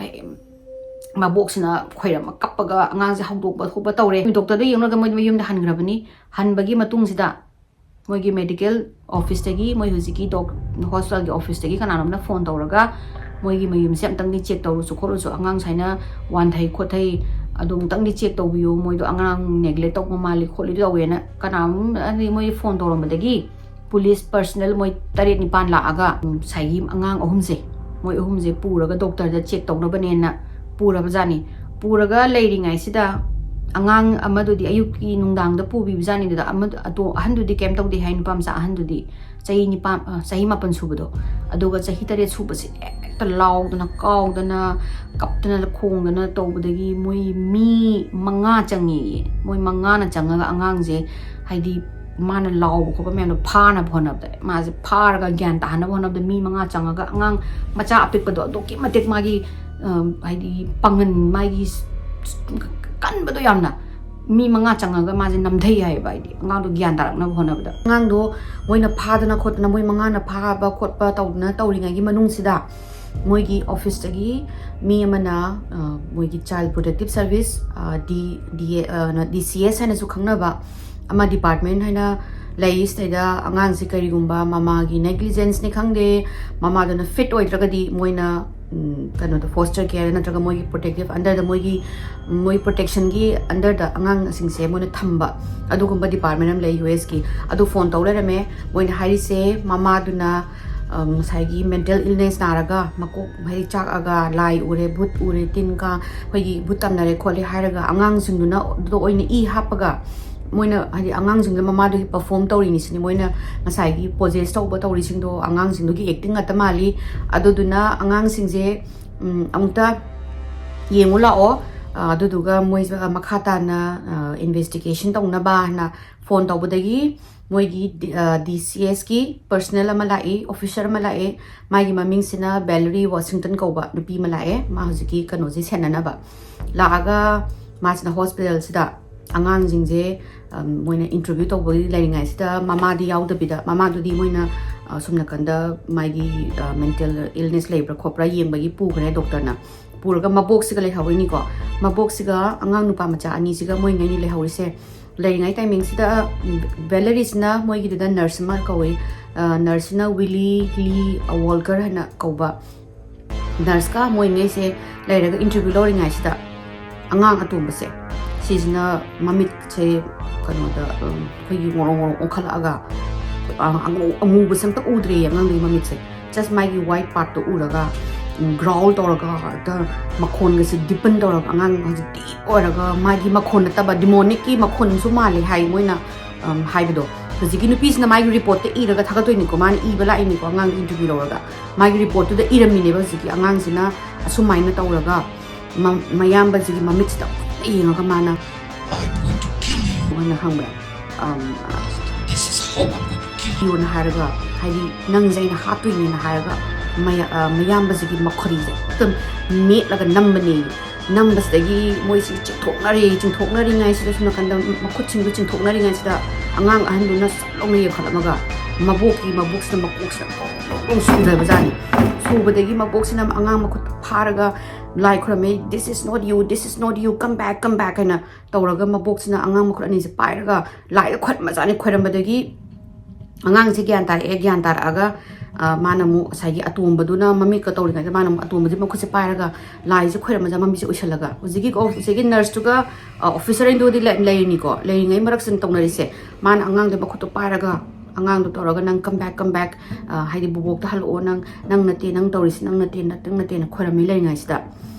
maboksina khoiram kappaga angang je hawdokba thoba tawre doctor da yengnaga moi yum da hangrabani hanbagi matung sida moigi medical office tagi moi hujiki hospital gi office tagi kananam na phone tawraga moigi mayum se amtang ni check tawru su khoro su angang saina wan thai khothai adum tang ni check tawbiyo moi do angang neglect tawma mali kholi dawena kanam ani moi phone tawram dagi police personnel moi tare ni pan la aga sai angang ahumje moi ahumje puraga doctor da check tawna banena pura bajani puraga leiringai sida angang amadudi ayuki nungdang da pubi bajani da amad ato ahandudi kem tawdi hain pam sa ahandudi sahi ni pam sahi mapan subudo aduga sahi tare subase ta laudana kaudana kaptana khongdana tawbadagi moi mi manga changi moi manga na changaga angang je haidi mana law ko ba mena phana phonab da ma je pharaga gyan ta hana phonab da mi manga changaga angang macha apik pado doki matek magi haidi pangan magi kan bado yamna mi manga changaga maje namdhai hai bai di ngang do gyan tarak na phonab da ngang do moina phadana khotna moi manga na pha ba khotpa tawna tawringa gi manung sida moigi office tagi mi amana moigi child protective service DCS hana su khangna ba ama department haina lais taida angang se karigumba mama gi negligence ni khangde mama dana fit oidragadi moina kano the foster care na traga moi protective under the moi protection gi under the angang singse moina thamba adugumba department am lei US ki adu phone tawle me moina hari se mama duna saigi mental illness naraga mako bhai chak aga lai ure but ure tin ka hoigi butam nare khole haraga angang singduna do oina I hapaga moina hadi angang sing mama do perform tawri ni sini moina ngasai gi possess tawba tawri sing do angang sing do gi acting atamali aduduna angang sing je amta yengula o ꯑꯗꯨꯗꯨꯒ ꯃꯣꯏꯁꯦ ꯃꯈꯥ ꯇꯥꯅ investigation ꯇꯧꯅꯕꯅ phone ꯇꯧꯕꯗꯒꯤ ꯃꯣꯏꯒꯤ DCSꯀꯤ personal ꯑꯃ ꯂꯥꯛꯏ officer ꯑꯃ ꯂꯥꯛꯑꯦ ꯃꯥꯒꯤ ꯃꯃꯤꯡꯁꯤꯅ ꯕꯦꯂꯔꯤ ꯋꯥꯁꯤꯡꯇꯟ ꯀꯧꯕ ꯅꯨꯄꯤ ꯑꯃ ꯂꯥꯛꯑꯦ ꯃꯥ ꯍꯧꯖꯤꯛꯀꯤ ꯀꯩꯅꯣꯁꯦ ꯁꯦꯟꯅꯅꯕ ꯂꯥꯛꯑꯒ ꯃꯥꯁꯤꯅ ꯍꯣꯁꯄꯤꯇꯥꯜꯁꯤꯗ ꯑꯉꯥꯡꯁꯤꯡꯁꯦ ꯃꯣꯏꯅ ꯏꯟꯇꯔꯚ꯭ꯌꯨ ꯇꯧꯕꯒꯤ ꯂꯩꯔꯤꯉꯩꯁꯤꯗ ꯃꯃꯥꯗꯤ ꯌꯥꯎꯗꯕꯤꯗ ꯃꯃꯥꯗꯨꯗꯤ ꯃꯣꯏꯅ ꯁꯨꯝ ꯅꯥꯀꯟꯗ ꯃꯥꯒꯤ ꯃꯦꯟꯇꯦꯜ ꯏꯜꯅꯦꯁ ꯂꯩꯕ꯭ꯔꯥ ꯈꯣꯠꯄ꯭ꯔꯥ ꯌꯦꯡꯕꯒꯤ ꯄꯨꯈ꯭ꯔꯦ ꯗꯣꯛꯇꯔꯅ ꯄꯨꯔꯒ ꯃꯕꯣꯛꯁꯤꯒ ꯂꯩꯍꯧꯔꯤꯅꯤꯀꯣ ꯃꯕꯣꯛꯁꯤꯒ ꯑꯉꯥꯡ ꯅꯨꯄꯥ ꯃꯆꯥ ꯑꯅꯤꯁꯤꯒ ꯃꯣꯏꯉꯩꯅꯤ ꯂꯩꯍꯧꯔꯤꯁꯦ ꯂꯩꯔꯤꯉꯩ ꯇꯥꯏꯃꯤꯡꯁꯤꯗ ꯕꯦꯂꯔꯤꯁꯤꯅ ꯃꯣꯏꯒꯤꯗꯨꯗ ꯅꯔꯁ ꯑꯃ ꯀꯧꯏ ꯅꯔꯁꯁꯤꯅ ꯋꯤꯂꯤ ꯂꯤ ꯋꯣꯜꯀꯔ ꯍꯥꯏꯅ ꯀꯧꯕ ꯅꯔꯁꯀ ꯃꯣꯏꯉꯩꯁꯦ ꯂꯩꯔꯒ ꯏꯟꯇꯔꯚ꯭ꯌꯨ ꯂꯧꯔꯤꯉꯩꯁꯤꯗ ꯑꯉꯥꯡ ꯑꯇꯣꯝꯕꯁꯦ ꯁꯤꯁꯤꯅ ꯃꯃꯤꯠꯁꯦ ꯀꯩꯅꯣꯗ ꯑꯩꯈꯣꯏꯒꯤ ꯉꯣꯔꯣꯡ ꯉꯣꯔꯣꯡ ꯑꯣꯟꯈꯠꯂꯛꯑꯒ ꯑꯃꯨꯕꯁꯦ ꯑꯝꯇ ꯎꯗ꯭ꯔꯦꯌꯦ ꯑꯉꯥꯡꯗꯨꯒꯤ ꯃꯃꯤꯠꯁꯦ ꯖꯁ ꯃꯥꯒꯤ ꯋꯥꯏꯠ ꯄꯥꯔꯠꯇꯣ ꯎꯔꯒ ꯒ꯭ꯔꯥꯎꯜ ꯇꯧꯔꯒ ꯍꯦꯛꯇ ꯃꯈꯣꯟꯒꯁꯦ ꯗꯤꯄꯟ ꯇꯧꯔꯒ ꯑꯉꯥꯡ ꯍꯧꯖꯤꯛ ꯗꯤꯞ ꯑꯣꯏꯔꯒ ꯃꯥꯒꯤ ꯃꯈꯣꯟ ꯅꯠꯇꯕ ꯗꯤꯃꯣꯅꯤꯛꯀꯤ ꯃꯈꯣꯟꯁꯨ ꯃꯥꯜꯂꯦ ꯍꯥꯏ ꯃꯣꯏꯅ ꯍꯥꯏꯕꯗꯣ ꯍꯧꯖꯤꯛꯀꯤ ꯅꯨꯄꯤꯁꯤꯅ ꯃꯥꯒꯤ ꯔꯤꯄꯣꯔꯠꯇ ꯏꯔꯒ ꯊꯥꯒꯠꯇꯣꯏꯅꯤꯀꯣ ꯃꯥꯅ ꯏꯕ ꯂꯥꯛꯏꯅꯤꯀꯣ ꯑꯉꯥꯡꯒꯤ ꯏꯟꯇꯔꯚ꯭ꯌꯨ ꯂꯧꯔꯒ ꯃꯥꯒꯤ ꯔꯤꯄꯣꯔꯠꯇꯨꯗ ꯏꯔꯝꯃꯤꯅꯦꯕ ꯍꯧꯖꯤꯛꯀꯤ ꯑꯉꯥꯡꯁꯤꯅ ꯑꯁꯨꯃꯥꯏꯅ ꯇꯧꯔꯒ ꯃꯌꯥꯝꯕꯁꯤꯒꯤ ꯃꯃꯤꯠꯁꯤꯗ ꯌꯦꯡꯉꯒ ꯃꯥꯅ ꯃꯣꯏꯅ ꯈꯪꯕ꯭ꯔꯥ ꯌꯣꯅ ꯍꯥꯏꯔꯒ ꯍꯥꯏꯗꯤ ꯅꯪꯁꯦ ꯑꯩꯅ ꯍꯥꯠꯇꯣꯏꯅꯦꯅ ꯍꯥꯏꯔꯒ ꯃꯌꯥꯝꯕꯁꯤꯒꯤ ꯃꯈꯣꯔꯤꯁꯦ ꯑꯗꯨꯝ ꯃꯦꯠꯂꯒ ꯅꯝꯕꯅꯦ ꯅꯝꯕꯁꯤꯗꯒꯤ ꯃꯣꯏꯁꯤ ꯆꯤꯡꯊꯣꯛꯅꯔꯤꯉꯩꯁꯤꯗ ꯁꯨꯝ ꯅꯥꯀꯟꯗ ꯃꯈꯨꯠꯁꯤꯡꯗꯨ ꯆꯤꯡꯊꯣꯛꯅꯔꯤꯉꯩꯁꯤꯗ ꯑꯉꯥꯡ ꯑꯍꯟꯗꯨꯅ ꯁꯠꯂꯥꯎꯅ ꯌꯦꯡꯈꯠꯂꯝꯃꯒ ꯃꯕꯣꯛꯁꯤꯅ ꯃꯀꯣꯛꯁꯤꯗ ꯄꯣꯡ ꯁꯨꯗꯕꯖꯥꯠꯅꯤ ꯁꯨꯕꯗꯒꯤ ꯃꯕꯣꯛꯁꯤꯅ ꯑꯉꯥꯡ ꯃꯈꯨꯠ ꯐꯥꯔꯒ ꯂꯥꯏ ꯈꯨꯔꯝꯃꯦ this is not you come back ꯍꯥꯏꯅ ꯇꯧꯔꯒ ꯃꯕꯣꯛꯁꯤꯅ ꯑꯉꯥꯡ ꯃꯈꯨꯠ ꯑꯅꯤꯁꯦ ꯄꯥꯏꯔꯒ ꯂꯥꯏꯗ ꯈꯣꯏꯔꯝꯕꯖꯥꯠꯅꯤ ꯈꯣꯏꯔꯝꯕꯗꯒꯤ ꯑꯉꯥꯡꯁꯦ ꯒ꯭ꯌꯥꯟ ꯇꯥꯔꯛꯑꯦ ꯒ꯭ꯌꯥꯟ ꯇꯥꯔꯛꯑꯒ ꯃꯥꯅ ꯑꯃꯨꯛ ꯉꯁꯥꯏꯒꯤ ꯑꯇꯣꯝꯕꯗꯨꯅ ꯃꯃꯤꯠꯀ ꯇꯧꯔꯤꯉꯩꯗ ꯃꯥꯅ ꯑꯃꯨꯛ ꯑꯇꯣꯝꯕꯁꯦ ꯃꯈꯨꯠꯁꯦ ꯄꯥꯏꯔꯒ ꯂꯥꯏꯁꯦ ꯈꯣꯏꯔꯝꯃꯖꯥ ꯃꯃꯤꯠꯁꯦ ꯎꯏꯁꯜꯂꯒ ꯍꯧꯖꯤꯛꯀꯤ ꯅꯔꯁꯇꯨꯒ ꯑꯣꯐꯤꯁꯔꯗꯨꯗꯤ ꯂꯩꯔꯤꯅꯤꯀꯣ ꯂꯩꯔꯤꯉꯩ ꯃꯔꯛꯁꯤꯗ ꯇꯧꯅꯔꯤꯁꯦ ꯃꯥꯅ ꯑꯉꯥꯡꯗꯣ ꯃꯈꯨꯠꯇꯣ ꯄꯥꯏꯔꯒ ꯑꯉꯥꯡꯗꯣ ꯇꯧꯔꯒ ꯅꯪ ꯀꯝ ꯕꯦꯛ ꯍꯥꯏꯗꯤ ꯕꯨꯕꯣꯛꯇ ꯍꯜꯂꯛꯑꯣ ꯅꯪ ꯅꯠꯇꯦ ꯅꯪ ꯇꯧꯔꯤꯁꯤ ꯅꯪ ꯅꯠꯇꯦꯅ ꯈꯣꯏꯔꯝꯃꯤ ꯂꯩꯔꯤꯉꯩꯁꯤꯗ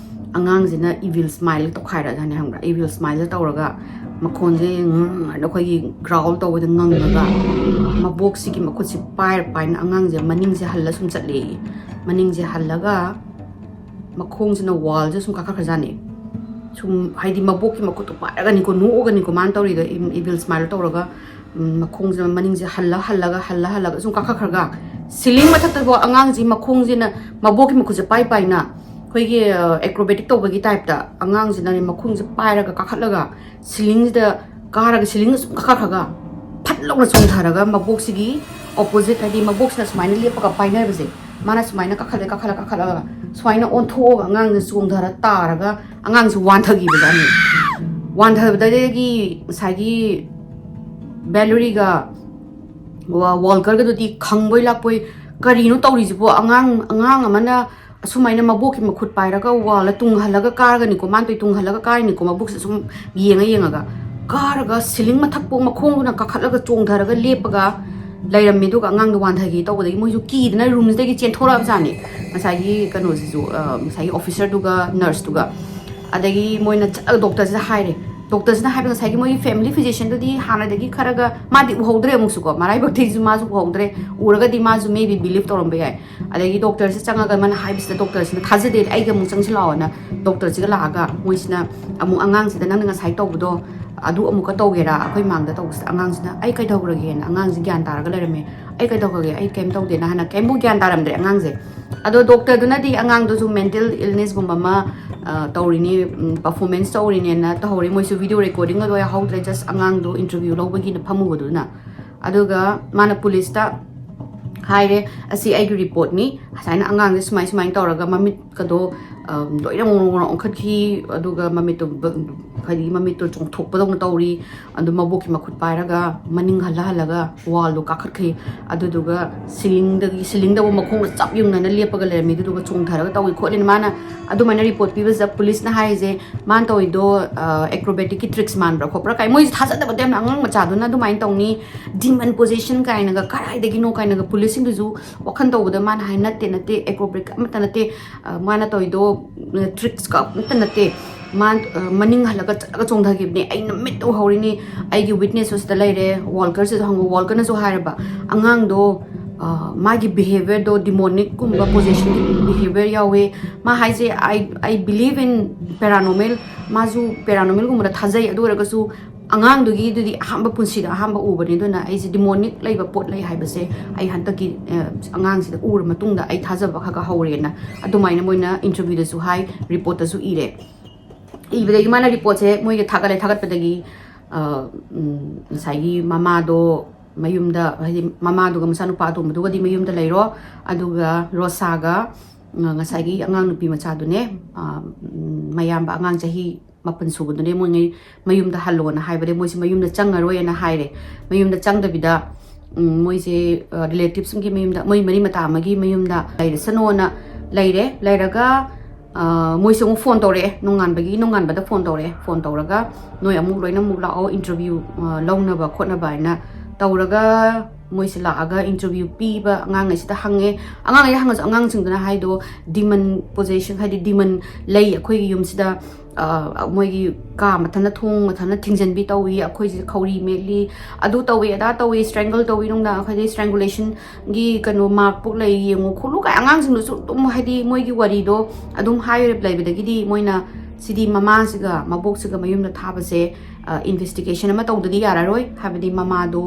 ꯑꯉꯥꯡꯁꯤꯅ ꯏꯚꯤꯜ ꯁ꯭ꯃꯥꯏꯜ ꯇꯧꯈꯥꯏꯔꯛꯑꯖꯥꯠꯅꯤ ꯈꯪꯕ꯭ꯔꯥ ꯏꯚꯤꯜ ꯁ꯭ꯃꯥꯏꯜ ꯇꯧꯔꯒ ꯃꯈꯣꯟꯁꯦ ꯑꯩꯈꯣꯏꯒꯤ ꯒ꯭ꯔꯥꯎꯜ ꯇꯧꯕꯗ ꯉꯪꯉꯒ ꯃꯕꯣꯛꯁꯤꯒꯤ ꯃꯈꯨꯠꯁꯤ ꯄꯥꯏꯅ ꯑꯉꯥꯡꯁꯦ ꯃꯅꯤꯡꯁꯦ ꯍꯜꯂ ꯁꯨꯝ ꯆꯠꯂꯦ ꯃꯅꯤꯡꯁꯦ ꯍꯜꯂꯒ ꯃꯈꯣꯡꯁꯤꯅ ꯋꯥꯜꯁꯦ ꯁꯨꯝ ꯀꯥꯈꯠꯈ꯭ꯔꯖꯥꯠꯅꯤ ꯁꯨꯝ ꯍꯥꯏꯗꯤ ꯃꯕꯣꯛꯀꯤ ꯃꯈꯨꯠꯇꯣ ꯄꯥꯏꯔꯒꯅꯤꯀꯣ ꯅꯣꯛꯑꯒꯅꯤꯀꯣ ꯃꯥꯅ ꯇꯧꯔꯤꯗꯣ ꯏꯚꯤꯜ ꯁ꯭ꯃꯥꯏꯜ ꯇꯧꯔꯒ ꯃꯈꯣꯡꯁꯤꯅ ꯃꯅꯤꯡꯁꯦ ꯍꯜꯂꯒ ꯁꯨꯝ ꯀꯥꯈꯠꯈ꯭ꯔꯒ ꯁꯤꯂꯤꯡ ꯃꯊꯛꯇꯐꯥꯎ ꯑꯉꯥꯡꯁꯤ ꯃꯈꯣꯡꯁꯤꯅ ꯃꯕꯣꯛꯀꯤ ꯃꯈꯨꯠꯁꯦ ꯄꯥꯏꯅ ꯑꯩꯈꯣꯏꯒꯤ ꯑꯦꯀ꯭ꯔꯣꯕꯦꯇꯤꯛ ꯇꯧꯕꯒꯤ ꯇꯥꯏꯞꯇ ꯑꯉꯥꯡꯁꯤꯅ ꯃꯈꯣꯡꯁꯦ ꯄꯥꯏꯔꯒ ꯀꯥꯈꯠꯂꯒ ꯁꯤꯂꯤꯡꯁꯤꯗ ꯀꯥꯔꯒ ꯁꯤꯂꯤꯡꯗ ꯁꯨꯝ ꯀꯥꯈꯠꯈ꯭ꯔꯒ ꯐꯠ ꯂꯥꯎꯅ ꯆꯣꯡꯊꯔꯒ ꯃꯕꯣꯛꯁꯤꯒꯤ ꯑꯣꯄꯣꯖꯤꯠ ꯍꯥꯏꯗꯤ ꯃꯕꯣꯛꯁꯤꯅ ꯁꯨꯃꯥꯏꯅ ꯂꯦꯞꯄꯒ ꯄꯥꯏꯅꯕꯁꯦ ꯃꯥꯅ ꯁꯨꯃꯥꯏꯅ ꯀꯥꯈꯠꯂꯒ ꯁꯨꯃꯥꯏꯅ ꯑꯣꯟꯊꯣꯛꯑꯒ ꯑꯉꯥꯡꯁꯦ ꯆꯣꯡꯊꯔ ꯇꯥꯔꯒ ꯑꯉꯥꯡꯁꯦ ꯋꯥꯟꯊꯈꯤꯕꯖꯥꯠꯅꯤ ꯋꯥꯟꯊꯕꯗꯒꯤ ꯉꯁꯥꯏꯒꯤ ꯕꯦꯂꯔꯤꯒ ꯋꯣꯜꯀꯔꯒꯗꯨꯗꯤ ꯈꯪꯕꯣꯏ ꯂꯥꯛꯄꯣꯏ ꯀꯔꯤꯅꯣ ꯇꯧꯔꯤꯁꯤꯕꯣ ꯑꯉꯥꯡ ꯑꯃꯅ ꯑꯁꯨꯃꯥꯏꯅ ꯃꯕꯣꯛꯀꯤ ꯃꯈꯨꯠ ꯄꯥꯏꯔꯒ ꯋꯥꯜꯗ ꯇꯨꯡꯍꯜꯂꯒ ꯀꯥꯔꯒꯅꯤꯀꯣ ꯃꯥꯅ ꯇꯨꯡꯍꯜꯂꯒ ꯀꯥꯔꯤꯅꯤꯀꯣ ꯃꯕꯣꯛꯁꯦ ꯁꯨꯝ ꯌꯦꯡꯉꯒ ꯀꯥꯔꯒ ꯁꯤꯂꯤꯡ ꯃꯊꯛꯄꯣ ꯃꯈꯣꯡꯗꯨꯅ ꯀꯥꯈꯠꯂꯒ ꯆꯣꯡꯊꯔꯒ ꯂꯦꯞꯄꯒ ꯂꯩꯔꯝꯃꯤ ꯑꯗꯨꯒ ꯑꯉꯥꯡꯗꯣ ꯋꯥꯟꯊꯒꯦ ꯇꯧꯕꯗꯒꯤ ꯃꯣꯏꯁꯨ ꯀꯤꯗꯅ ꯔꯨꯝꯁꯤꯗꯒꯤ ꯆꯦꯟꯊꯣꯔꯛꯑꯕꯖꯥꯠꯅꯤ ꯉꯁꯥꯏꯒꯤ ꯀꯩꯅꯣꯁꯤꯁꯨ ꯉꯁꯥꯏꯒꯤ ꯑꯣꯐꯤꯁꯔꯗꯨꯒ ꯅꯔꯁꯇꯨꯒ ꯑꯗꯒꯤ ꯃꯣꯏꯅ ꯆꯠꯂꯒ ꯗꯣꯛꯇꯔꯁꯤꯗ ꯍꯥꯏꯔꯦ ꯗꯣꯛꯇꯔꯁꯤꯅ ꯍꯥꯏꯕ ꯉꯁꯥꯏꯒꯤ ꯃꯣꯏꯒꯤ ꯐꯦꯃꯤꯂꯤ ꯐꯤꯖꯤꯁꯤꯌꯟꯗꯨꯗꯤ ꯍꯥꯟꯅꯗꯒꯤ ꯈꯔꯒ ꯃꯥꯗꯤ ꯎꯍꯧꯗ꯭ꯔꯦ ꯑꯃꯨꯛꯁꯨꯀꯣ ꯃꯔꯥꯏꯕꯛꯇꯤꯁꯨ ꯃꯥꯁꯨ ꯎꯍꯧꯗ꯭ꯔꯦ ꯎꯔꯒꯗꯤ ꯃꯥꯁꯨ ꯃꯦꯕꯤ ꯕꯤꯂꯤꯞ ꯇꯧꯔꯝꯕ ꯌꯥꯏ ꯑꯗꯒꯤ ꯗꯣꯛꯇꯔꯁꯤ ꯆꯪꯉꯒ ꯃꯥꯅ ꯍꯥꯏꯕꯁꯤꯗ ꯗꯣꯛꯇꯔꯁꯤꯅ ꯊꯥꯖꯗꯦ ꯑꯩꯒ ꯑꯃꯨꯛ ꯆꯪꯁꯤꯜꯂꯛꯑꯣꯅ ꯗꯣꯛꯇꯔꯁꯤꯒ ꯂꯥꯛꯑꯒ ꯃꯣꯏꯁꯤꯅ ꯑꯃꯨꯛ ꯑꯉꯥꯡꯁꯤꯗ ꯅꯪꯅ ꯉꯁꯥꯏ ꯇꯧꯕꯗꯣ ꯑꯗꯨ ꯑꯃꯨꯛꯀ ꯇꯧꯒꯦꯔꯥ ꯑꯩꯈꯣꯏ ꯃꯥꯡꯗ ꯇꯧꯕꯁꯤꯗ ꯑꯉꯥꯡꯁꯤꯅ ꯑꯩ ꯀꯩꯗꯧꯈ꯭ꯔꯒꯦꯅ ꯑꯉꯥꯡꯁꯤ ꯒ꯭ꯌꯥꯟ ꯇꯥꯔꯒ ꯂꯩꯔꯝꯃꯦ ꯑꯩ ꯀꯩꯗꯧꯈ꯭ꯔꯒꯦ ꯑꯩ ꯀꯩꯝ ꯇꯧꯗꯦꯅ ꯍꯥꯟꯅ ꯀꯩꯝꯕꯨ ꯒ꯭ꯌꯥꯟ ꯇꯥꯔꯝꯗ꯭ꯔꯦ ꯑꯉꯥꯡꯁꯦ ꯑꯗꯣ ꯗꯣꯛꯇꯔꯗꯨꯅꯗꯤ ꯑꯉꯥꯡꯗꯨꯁꯨ ꯃꯦꯟꯇꯦꯜ ꯏꯜꯅꯦꯁꯒꯨꯝꯕ ꯑꯃ ꯇꯧꯔꯤꯅꯤ ꯄꯔꯐꯣꯔꯃꯦꯟꯁ ꯇꯧꯔꯤꯅꯦꯅ ꯇꯧꯍꯧꯔꯤ ꯃꯣꯏꯁꯨ ꯚꯤꯗꯤꯑꯣ ꯔꯦꯀꯣꯔꯗꯤꯡ ꯑꯗꯣ ꯌꯥꯎꯍꯧꯗ꯭ꯔꯦ ꯖꯁ ꯑꯉꯥꯡꯗꯣ ꯏꯟꯇꯔꯚ꯭ꯌꯨ ꯂꯧꯕꯒꯤꯅ ꯐꯝꯃꯨꯕꯗꯨꯅ ꯑꯗꯨꯒ ꯃꯥꯅ ꯄꯨꯂꯤꯁꯇ ꯍꯥꯏꯔꯦ ꯑꯁꯤ ꯑꯩꯒꯤ ꯔꯤꯄꯣꯔꯠꯅꯤ ꯁꯨꯃꯥꯏꯅ ꯑꯉꯥꯡꯁꯦ ꯁꯨꯃꯥꯏꯅ ꯇꯧꯔꯒ ꯃꯃꯤꯠꯀꯗꯣ ꯂꯣꯏꯅ ꯉꯣꯔꯣꯡ ꯑꯣꯟꯈꯠꯈꯤ ꯑꯗꯨꯒ ꯃꯃꯤꯠꯇꯣ ꯍꯥꯏꯗꯤ ꯃꯃꯤꯠꯇꯣ ꯆꯣꯡꯊꯣꯛꯄꯗꯧꯅ ꯇꯧꯔꯤ ꯑꯗꯨ ꯃꯕꯣꯛꯀꯤ ꯃꯈꯨꯠ ꯄꯥꯏꯔꯒ ꯃꯅꯤꯡ ꯍꯜꯂꯒ ꯋꯥꯜꯗꯣ ꯀꯥꯈꯠꯈꯤ ꯑꯗꯨꯗꯨꯒ ꯁꯤꯂꯤꯡꯗꯕꯨ ꯃꯈꯣꯡꯗ ꯆꯞ ꯌꯨꯡꯅꯅ ꯂꯦꯞꯄꯒ ꯂꯩꯔꯝꯃꯤ ꯑꯗꯨꯗꯨꯒ ꯆꯣꯡꯊꯔꯒ ꯇꯧꯏ ꯈꯣꯠꯂꯤꯅ ꯃꯥꯅ ꯑꯗꯨꯃꯥꯏꯅ ꯔꯤꯄꯣꯔꯠ ꯄꯤꯕꯁꯤꯗ ꯄꯨꯂꯤꯁꯅ ꯍꯥꯏꯔꯤꯁꯦ ꯃꯥꯅ ꯇꯧꯔꯤꯗो ꯑꯦꯀ꯭ꯔꯣꯕꯦꯇꯤꯛꯀꯤ ꯇ꯭ꯔꯤꯛꯁ ꯃꯥꯟꯕ꯭ꯔꯥ ꯈꯣꯠꯄ꯭ꯔꯥ ꯀꯥꯏ ꯃꯣꯏꯁꯦ ꯊꯥꯖꯗꯕ ꯇꯥꯏꯝꯅ ꯑꯉꯥꯡ ꯃꯆꯥꯗꯨꯅ ꯑꯗꯨꯃꯥꯏꯅ ꯇꯧꯅꯤ ꯗꯤꯃꯟ ꯄꯣꯖꯤꯁꯟ ꯀꯥꯏꯅꯒ ꯀꯗꯥꯏꯗꯒꯤꯅꯣ ꯀꯥꯏꯅꯒ ꯄꯨꯂꯤꯁꯁꯤꯡꯗꯨꯁꯨ ꯋꯥꯈꯜ ꯇꯧꯕꯗ ꯃꯥꯅ ꯍꯥꯏ ꯅꯠꯇꯦ ꯑꯦꯀ꯭ꯔꯣꯕꯦꯇꯤꯛ ꯑꯃꯠꯇ ꯅꯠꯇꯦ ꯃꯥꯅ ꯇꯧꯔꯤꯗꯣ ꯇ꯭ꯔꯤꯛꯁꯀ ꯑꯃꯠꯇ ꯅꯠꯇꯦ ꯃꯥ ꯃꯅꯤꯡ ꯍꯜꯂꯒ ꯆꯠꯂꯒ ꯆꯣꯡꯊꯈꯤꯕꯅꯦ ꯑꯩꯅ ꯃꯤꯠ ꯎꯍꯧꯔꯤꯅꯤ ꯑꯩꯒꯤ ꯋꯤꯠꯅꯦꯁꯁꯨ ꯁꯤꯗ ꯂꯩꯔꯦ ꯋꯣꯜꯀꯔꯁꯤꯁꯨ ꯍꯪꯉꯨ ꯋꯣꯜꯀꯔꯅꯁꯨ ꯍꯥꯏꯔꯕ ꯑꯉꯥꯡꯗꯣ magi behavior do demonic kumba possession behavior yawe ma haise I believe in paranormal mazu paranormal kumba thajai adu ragasu angang dugi dudi ahamba punsi da ahamba ubani do na ai demonic laiba pot lai haibase ai hanta ki angang si da ur matung da ai thajaba kha ka hore na adumaina moina interview da su hai report da su ire ibada mana report se moi thagat padagi sai mama do mayumda hadi mama duga masanu pa tu duga di mayumda leiro aduga rosaga ngasai angang nupi macha du ne mayam ba angang jahi mapan sugu du ne mo ngai mayumda hallo na hai bare mo si mayumda changaroi na haire mayumda changda bida moi se relatives ngi mayumda moi mari mata magi mayumda leire sano na leiraga moi se phone tore nongan bada phone tore noi amu loina mu lao interview launa ba khotna ba na tauraga moi se laaga interview pi ba angang ai sita hange angang ai hangas angang singdana haido demon possession haidi demon lei akhoi gi yum sida moi gi ka mathana thong mathana thingjan bi tawi akhoi ji khori meli adu tawi ada tawi strangle tawi nong da khadi strangulation gi kano mark puk lei yengu khulu ka angang sing su tum haidi moi gi wari do adum hai reply bidagi di moina sidi mama siga mabok siga mayum na thabase investigation ama tawdadi yara roi habidi mama do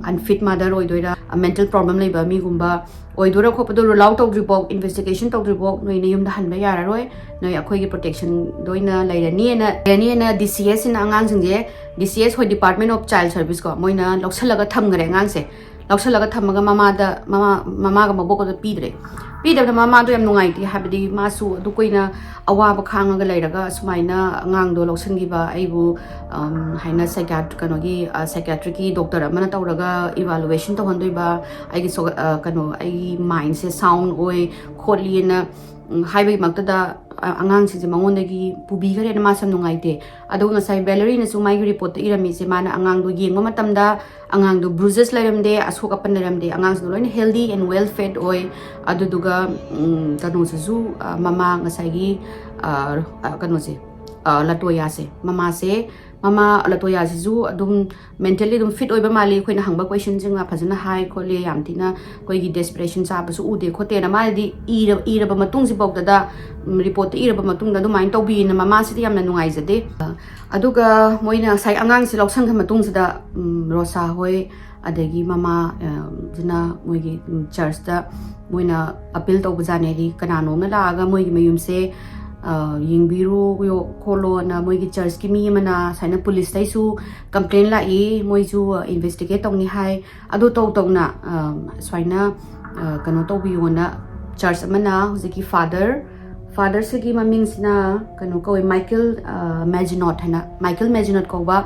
unfit mother oi doira mental problem lei ba mi gumba oi dora khopado rule out of report investigation to report noi ne yum da han ba yara roi noi akhoi gi protection doina leirani na DCS in angang singje DCS hoi department of child service ko moina loksalaga thamgare angang se loksalaga thamaga mama ga mabok da pidre pidabda mama do yam nungai ti habidi masu du koina awaba khangaga leiraga sumaina angang do loksangi ba aibu haina psychiatric kanogi psychiatric ki doctor amana tawraga evaluation to handoi ba ai gi kano ai mind se sound oi kholi na haibai makta da angang si mangon dagi pubi gare na masam nungai te adu ngasai Valerie na sumai gi report irami se mana angang do yengma matam da angang do bruises lairamde asoka pan lairamde angang do loin healthy and well fed oi adu duga kanu su mama ngasai gi kanu se latoya se mama latoya se zu adum mentally dum fit oi ba mali khoina hangba question jinga phajana hai khole yamtina koi gi desperation sa ba su ude khote na ma di ira ba matung si bok da report ira ba matung da dumain to bi na mama si yamna nungai jade aduga moina sai angang si loksang kha matung sida rosa hoi adagi mama jina moi gi church da moina appeal to bujane ri kanano na la ga moi gi mayum se yingbiru yo kholo na moi gi church ki mi mana saina police tai su complain la e moi ju investigate tong ni hai adu to na swaina kano to bi wona church amana huziki father se gi maming sina kano ko Michael Maginot ko ba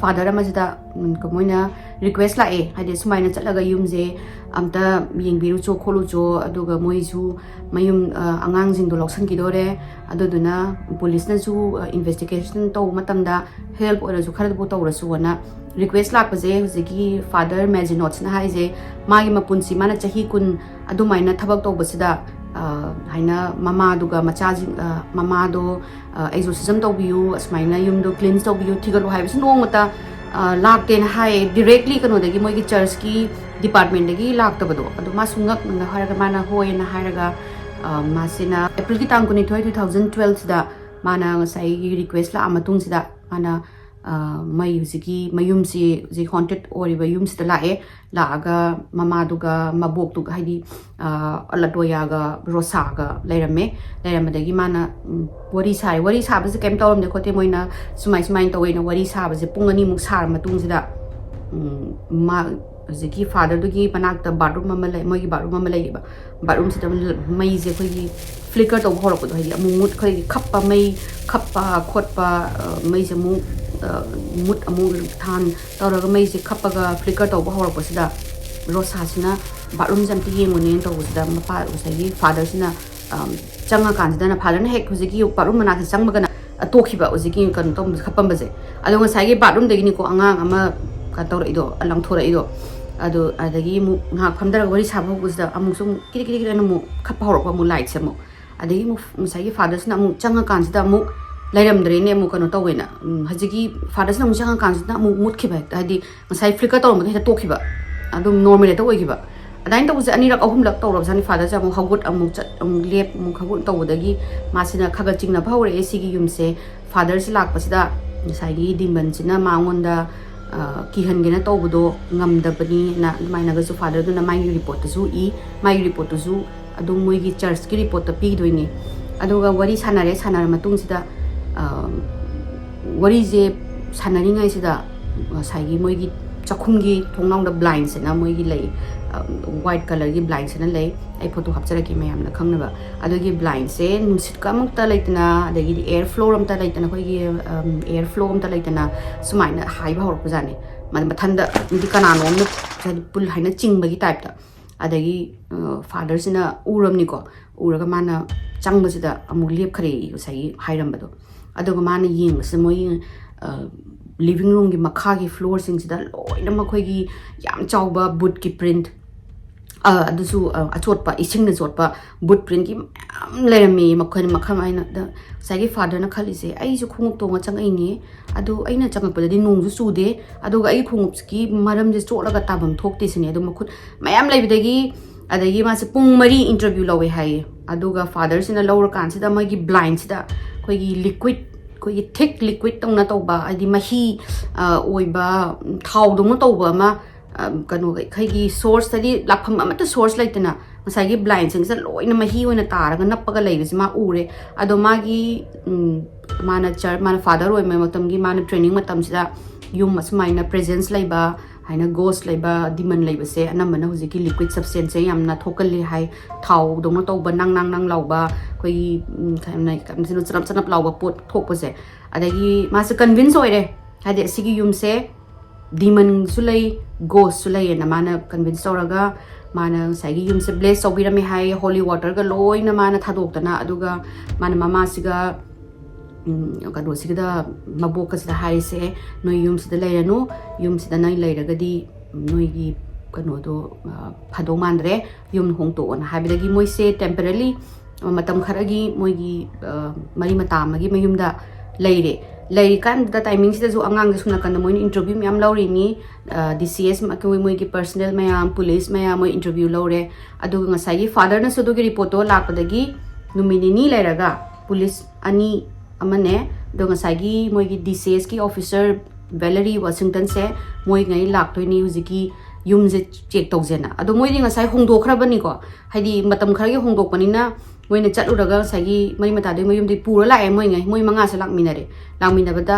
father amajida komoina request la e hade sumaina chatlaga yumje amta yingbiru cho kholu cho aduga moi ju mayum angang jing do loksan ki dore aduduna police na ju investigation to matamda help ora ju khara bu to ra su wana request lak paje hujiki father Maginot na haije magi mapunsi mana chahi kun adumaina thabak to basida haina mama duga machaji mama do exorcism to biu asmaina yum do cleanse to biu thigal hai bis no mata lak ten hai directly kano dagi moi gi church ki department dagi lak ta bado adu ma sungak na haraga mana hoi na haraga masina April ki tang kuni 2012 da mana ngasai gi request la amatung sida mana mai husiki mayum si ji haunted oriba yum sida lae laaga mama duga mabok tu haidi alatoya ga rosa ga leiramdagi mana wari sa ba se kem tawam de khote moina sumai tawena wari sa ba se pungani muk sar matung sida ma husiki father dugi panak ta bathroom ma lai moi gi bathroom ma lai ba bathroom sida mai je khoi gi flicker to horok do haidi amut khoi gi khappa khotpa mai se mu mut amu than tawraga mai se khappaga flicker to ba horok sida rosa sina bathroom jam ti yengone to sida mapa usai father sina changa kan sida na father na hek huziki bathroom na sang magana atokhiba huziki kan to khapam baje ado ngasai gi bathroom degi ni ko angang ama ka tawra ido alang thora ido ado adagi mu ngak phamdara wari sabho gusda amuk sum kiri na mu khappa horok ba mu light semo adagi mu ngasai gi father sina mu changa kan sida mu lairamdre ne mu kano tawena hajigi father sina mu changa kan sida mu mut khiba hadi ngasai flicker to mu he tokhiba adum normal to oigiba ꯑꯗꯥꯏꯅ ꯇꯧꯕꯁꯦ ꯑꯅꯤꯔꯛ ꯑꯍꯨꯝꯂꯛ ꯇꯧꯔꯕꯖꯥꯠꯅꯤ ꯐꯥꯗꯔꯁꯦ ꯑꯃꯨꯛ ꯍꯧꯒꯠ ꯑꯃꯨꯛ ꯆꯠ ꯑꯃꯨꯛ ꯂꯦꯞ ꯑꯃꯨꯛ ꯍꯧꯒꯠ ꯇꯧꯕꯗꯒꯤ ꯃꯥꯁꯤꯅ ꯈꯒ ꯆꯤꯡꯅꯕ ꯍꯧꯔꯛꯑꯦ ꯁꯤꯒꯤ ꯌꯨꯝꯁꯦ ꯐꯥꯗꯔꯁꯤ ꯂꯥꯛꯄꯁꯤꯗ ꯉꯁꯥꯏꯒꯤ ꯗꯤꯃꯟꯁꯤꯅ ꯃꯉꯣꯟꯗ ꯀꯤꯍꯟꯒꯦꯅ ꯇꯧꯕꯗꯣ ꯉꯝꯗꯕꯅꯤꯅ ꯑꯗꯨꯃꯥꯏꯅꯒꯁꯨ ꯐꯥꯗꯔꯗꯨꯅ ꯃꯥꯒꯤ ꯔꯤꯄꯣꯔꯠꯇꯁꯨ ꯃꯥꯒꯤ ꯔꯤꯄꯣꯔꯠꯇꯨꯁꯨ ꯑꯗꯨꯝ ꯃꯣꯏꯒꯤ ꯆꯔꯆꯀꯤ ꯔꯤꯄꯣꯔꯠꯇ ꯄꯤꯗꯣꯏꯅꯤ ꯑꯗꯨꯒ ꯋꯥꯔꯤ ꯁꯥꯟꯅꯔ ꯃꯇꯨꯡꯁꯤꯗ ꯋꯥꯔꯤꯁꯦ ꯁꯥꯟꯅꯔꯤꯉꯩꯁꯤꯗ ꯉꯁꯥꯏꯒꯤ ꯃꯣꯏꯒꯤ ꯆꯥꯛꯈꯨꯝꯒꯤ ꯊꯣꯡꯅꯥꯎꯗ ꯕ꯭ꯂꯥꯏꯟꯁꯤꯅ ꯃꯣꯏꯒꯤ ꯂꯩ ꯋꯥꯏꯠ ꯀꯂꯔꯒꯤ ꯕ꯭ꯂꯥꯏꯟꯁꯤꯅ ꯂꯩ ꯑꯩ ꯐꯣꯇꯣ ꯍꯥꯞꯆꯔꯛꯀꯦ ꯃꯌꯥꯝꯅ ꯈꯪꯅꯕ ꯑꯗꯨꯒꯤ ꯕ꯭ꯂꯥꯏꯟꯁꯦ ꯅꯨꯡꯁꯤꯠꯀ ꯑꯃꯨꯛꯇ ꯂꯩꯇꯅ ꯑꯗꯒꯤꯗꯤ ꯑꯦꯌꯔ ꯐ꯭ꯂꯣ ꯑꯝꯇ ꯂꯩꯇꯅ ꯑꯩꯈꯣꯏꯒꯤ ꯑꯦꯌꯔ ꯐ꯭ꯂꯣ ꯑꯝꯇ ꯂꯩꯇꯅ ꯁꯨꯃꯥꯏꯅ ꯍꯥꯏꯕ ꯍꯧꯔꯛꯄꯖꯥꯠꯅꯤ ꯃꯊꯟꯗ ꯀꯅꯥꯅꯣꯝꯅ ꯄꯨꯜ ꯍꯥꯏꯅ ꯆꯤꯡꯕꯒꯤ ꯇꯥꯏꯞꯇ ꯑꯗꯒꯤ ꯐꯥꯗꯔꯁꯤꯅ ꯎꯔꯝꯅꯤꯀꯣ ꯎꯔꯒ ꯃꯥꯅ ꯆꯪꯕꯁꯤꯗ ꯑꯃꯨꯛ ꯂꯦꯞꯈ꯭ꯔꯦ ꯉꯁꯥꯏꯒꯤ ꯍꯥꯏꯔꯝꯕꯗꯣ ꯑꯗꯨꯒ ꯃꯥꯅ ꯌꯦꯡꯕꯁꯤꯗ ꯃꯣꯏ ꯂꯤꯕꯤꯡ ꯔꯨꯝꯒꯤ ꯃꯈꯥꯒꯤ ꯐ꯭ꯂꯣꯔꯁꯤꯡꯁꯤꯗ ꯂꯣꯏꯅꯃꯛ ꯑꯩꯈꯣꯏꯒꯤ ꯌꯥꯝ ꯆꯥꯎꯕ ꯕꯨꯠꯀꯤ ꯄ꯭ꯔꯤꯟꯠ ꯑꯗꯨꯁꯨ ꯑꯆꯣꯠꯄ ꯏꯁꯤꯡꯅ ꯆꯣꯠꯄ ꯕꯨꯠ ꯄ꯭ꯔꯤꯟꯠꯀꯤ ꯃꯌꯥꯝ ꯂꯩꯔꯝꯃꯤ ꯃꯈꯜ ꯑꯩꯅ ꯉꯁꯥꯏꯒꯤ ꯐꯥꯗꯔꯅ ꯈꯜꯂꯤꯁꯦ ꯑꯩꯁꯨ ꯈꯣꯡꯎꯞ ꯇꯣꯡꯉ ꯆꯪꯉꯛꯏꯅꯦ ꯑꯗꯨ ꯑꯩꯅ ꯆꯪꯉꯛꯄꯗꯗꯤ ꯅꯣꯡꯁꯨ ꯆꯨꯗꯦ ꯑꯗꯨꯒ ꯑꯩꯒꯤ ꯈꯣꯡꯎꯞꯀꯤ ꯃꯔꯝꯁꯦ ꯆꯣꯠꯂꯒ ꯇꯥꯐꯝ ꯊꯣꯛꯇꯦ ꯁꯤꯅꯦ ꯑꯗꯨ ꯃꯈꯨꯠ ꯃꯌꯥꯝ ꯂꯩꯕꯗꯒꯤ ꯑꯗꯒꯤ ꯃꯥꯁꯦ ꯄꯨꯡ 4 ꯏꯟꯇꯔꯚ꯭ꯌꯨ ꯂꯧꯋꯦ ꯍꯥꯏꯌꯦ ꯑꯗꯨꯒ ꯐꯥꯗꯔꯁꯤꯅ ꯂꯧꯔꯀꯥꯟꯁꯤꯗ ꯃꯣꯏꯒꯤ ꯕ꯭ꯂꯥꯏꯟꯁꯤꯗ ꯑꯩꯈꯣꯏꯒꯤ ꯂꯤꯀ꯭ꯋꯤꯠ ꯑꯩꯈꯣꯏꯒꯤ ꯊꯤꯛ ꯂꯤꯀ꯭ꯋꯤꯠ ꯇꯧꯅ ꯇꯧꯕ ꯍꯥꯏꯗꯤ ꯃꯍꯤ ꯑꯣꯏꯕ ꯊꯥꯎꯗꯧꯅ ꯇꯧꯕ ꯑꯃ ꯀꯩꯅꯣꯒ ꯑꯩꯈꯣꯏꯒꯤ ꯁꯣꯔꯁꯇꯗꯤ ꯂꯥꯛꯐꯝ ꯑꯃꯠꯇ ꯁꯣꯔꯁ ꯂꯩꯇꯅ ꯉꯁꯥꯏꯒꯤ ꯕ꯭ꯂꯥꯏꯟꯁꯤꯡꯁꯤꯗ ꯂꯣꯏꯅ ꯃꯍꯤ ꯑꯣꯏꯅ ꯇꯥꯔꯒ ꯅꯞꯄꯒ ꯂꯩꯕꯁꯤ ꯃꯥ ꯎꯔꯦ ꯑꯗꯣ ꯃꯥꯒꯤ ꯃꯥꯅ ꯐꯥꯗꯔ ꯑꯣꯏꯕ ꯃꯇꯝꯒꯤ ꯃꯥꯅ ꯇ꯭ꯔꯦꯅꯤꯡ ꯃꯇꯝꯁꯤꯗ ꯌꯨꯝ ꯑꯁꯨꯃꯥꯏꯅ ꯄ꯭ꯔꯦꯖꯦꯟꯁ ꯂꯩꯕ ꯍꯥꯏꯅ ꯒꯣꯁ ꯂꯩꯕ ꯗꯤꯃꯟ ꯂꯩꯕꯁꯦ ꯑꯅꯝꯕꯅ ꯍꯧꯖꯤꯛꯀꯤ ꯂꯤꯀ꯭ꯋꯤꯠ ꯁꯕꯁꯇꯦꯟꯁꯁꯦ ꯌꯥꯝꯅ ꯊꯣꯛꯀꯜꯂꯤ ꯍꯥꯏ ꯊꯥꯎꯗꯧꯅ ꯇꯧꯕ ꯅꯪ ꯂꯥꯎꯕ ꯑꯩꯈꯣꯏꯒꯤ ꯆꯅꯞ ꯂꯥꯎꯕ ꯄꯣꯠ ꯊꯣꯛꯄꯁꯦ ꯑꯗꯒꯤ ꯃꯥꯁꯦ ꯀꯟꯚꯤꯟꯁ ꯑꯣꯏꯔꯦ ꯍꯥꯏꯗꯤ ꯑꯁꯤꯒꯤ ꯌꯨꯝꯁꯦ ꯗꯤꯃꯟꯁꯨ ꯂꯩ ꯒꯣꯁꯁꯨ ꯂꯩꯌꯦꯅ ꯃꯥꯅ ꯀꯟꯚꯤꯟꯁ ꯇꯧꯔꯒ ꯃꯥꯅ ꯉꯁꯥꯏꯒꯤ ꯌꯨꯝꯁꯦ ꯕ꯭ꯂꯦꯁ ꯇꯧꯕꯤꯔꯝꯃꯦ ꯍꯥꯏ ꯍꯣꯂꯤ ꯋꯥꯇꯔꯒ ꯂꯣꯏꯅ ꯃꯥꯅ ꯊꯥꯗꯣꯛꯇꯅ ꯑꯗꯨꯒ ꯃꯥꯅ ꯃꯃꯥꯁꯤꯒ ꯀꯩꯅꯣꯁꯤꯒꯗ ꯃꯕꯣꯛꯀꯁꯤꯗ ꯍꯥꯏꯔꯤꯁꯦ ꯅꯣꯏ ꯌꯨꯝꯁꯤꯗ ꯂꯩꯔꯅꯨ ꯌꯨꯝꯁꯤꯗ ꯅꯣꯏ ꯂꯩꯔꯒꯗꯤ ꯅꯣꯏꯒꯤ ꯀꯩꯅꯣꯗꯣ ꯐꯗꯧ ꯃꯥꯟꯗ꯭ꯔꯦ ꯌꯨꯝ ꯍꯣꯡꯇꯣꯛꯑꯣꯅ ꯍꯥꯏꯕꯗꯒꯤ ꯃꯣꯏꯁꯦ ꯇꯦꯝꯄꯔꯔꯤ ꯃꯇꯝ ꯈꯔꯒꯤ ꯃꯣꯏꯒꯤ ꯃꯔꯤ ꯃꯇꯥ ꯑꯃꯒꯤ ꯃꯌꯨꯝꯗ ꯂꯩꯔꯤꯀꯥꯟꯗ ꯇꯥꯏꯃꯤꯡꯁꯤꯗꯁꯨ ꯑꯉꯥꯡꯁꯦ ꯁꯨꯝ ꯅꯥꯀꯟꯗ ꯃꯣꯏꯅ ꯏꯟꯇꯔꯚ꯭ꯌꯨ ꯃꯌꯥꯝ ꯂꯧꯔꯤꯅꯤ DCS ꯃꯣꯏꯒꯤ ꯄꯔꯁꯅꯦꯜ ꯃꯌꯥꯝ ꯄꯨꯂꯤꯁ ꯃꯌꯥꯝ ꯃꯣꯏ ꯏꯟꯇꯔꯚ꯭ꯌꯨ ꯂꯧꯔꯦ ꯑꯗꯨꯒ ꯉꯁꯥꯏꯒꯤ ꯐꯥꯗꯔꯅꯁꯨ ꯑꯗꯨꯒꯤ ꯔꯤꯄꯣꯔꯠꯇꯣ ꯂꯥꯛꯄꯗꯒꯤ ꯅꯨꯃꯤꯠ 2 ꯂꯩꯔꯒ ꯄꯨꯂꯤꯁ 2 ꯑꯃꯅꯦ ꯑꯗꯣ ꯉꯁꯥꯏꯒꯤ ꯃꯣꯏꯒꯤ DCSꯀꯤ ꯑꯣꯐꯤꯁꯔ ꯚꯦꯂꯔꯤ ꯋꯥꯁꯤꯡꯇꯟꯁꯦ ꯃꯣꯏꯉꯩ ꯂꯥꯛꯇꯣꯏꯅꯤ ꯍꯧꯖꯤꯛꯀꯤ ꯌꯨꯝꯁꯦ ꯆꯦꯛ ꯇꯧꯖꯦꯅ ꯑꯗꯣ ꯃꯣꯏꯗꯤ ꯉꯁꯥꯏ ꯍꯣꯡꯗꯣꯛꯈ꯭ꯔꯕꯅꯤꯀꯣ ꯍꯥꯏꯗꯤ ꯃꯇꯝ ꯈꯔꯒꯤ ꯍꯣꯡꯗꯣꯛꯄꯅꯤꯅ ꯃꯣꯏꯅ ꯆꯠꯂꯨꯔꯒ ꯉꯁꯥꯏꯒꯤ ꯃꯔꯤ ꯃꯇꯥꯗꯨꯒꯤ ꯃꯌꯨꯝꯗꯒꯤ ꯄꯨꯔ ꯂꯥꯛꯑꯦ ꯃꯣꯏ 5ꯁꯦ ꯂꯥꯛꯃꯤꯟꯅꯕꯗ